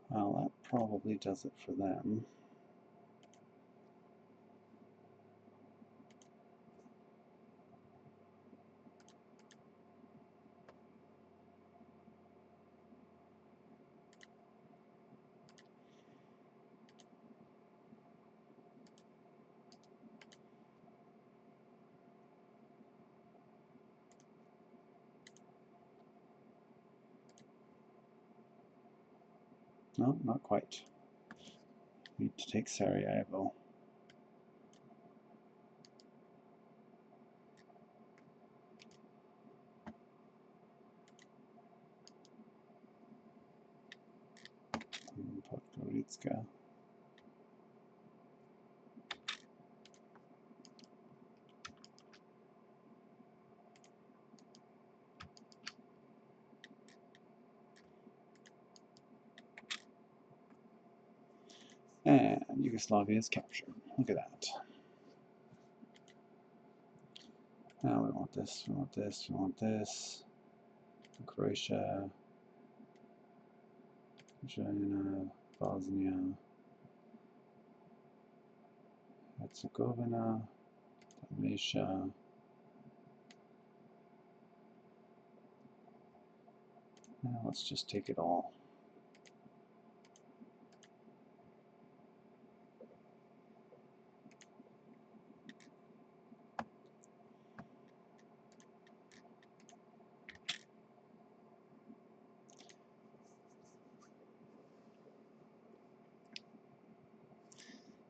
Well, that probably does it for them. No, not quite. Need to take Sarajevo. Podgorica. And Yugoslavia is captured. Look at that. Now we want this, we want this, we want this. Croatia, China, Bosnia, Herzegovina, Dalmatia. Now let's just take it all.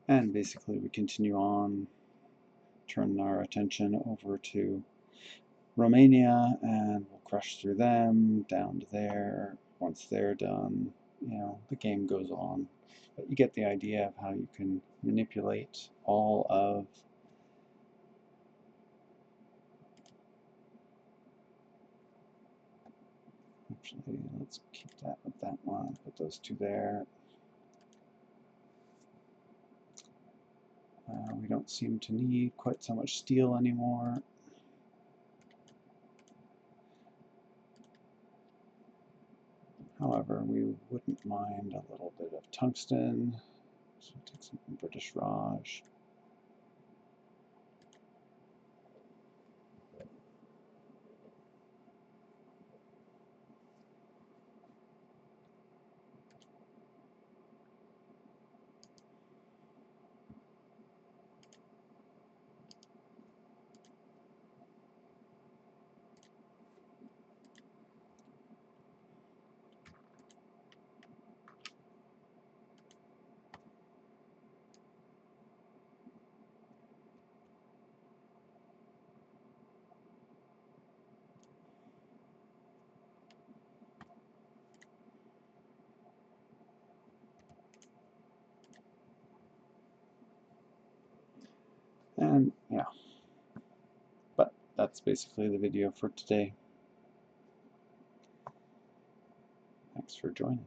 And basically we continue on, turn our attention over to Romania, and we'll crush through them, down to there. Once they're done, the game goes on. But you get the idea of how you can manipulate all of actually, let's keep that with that one, put those two there. We don't seem to need quite so much steel anymore. However, we wouldn't mind a little bit of tungsten. So take some British Raj. And yeah, but that's basically the video for today. Thanks for joining.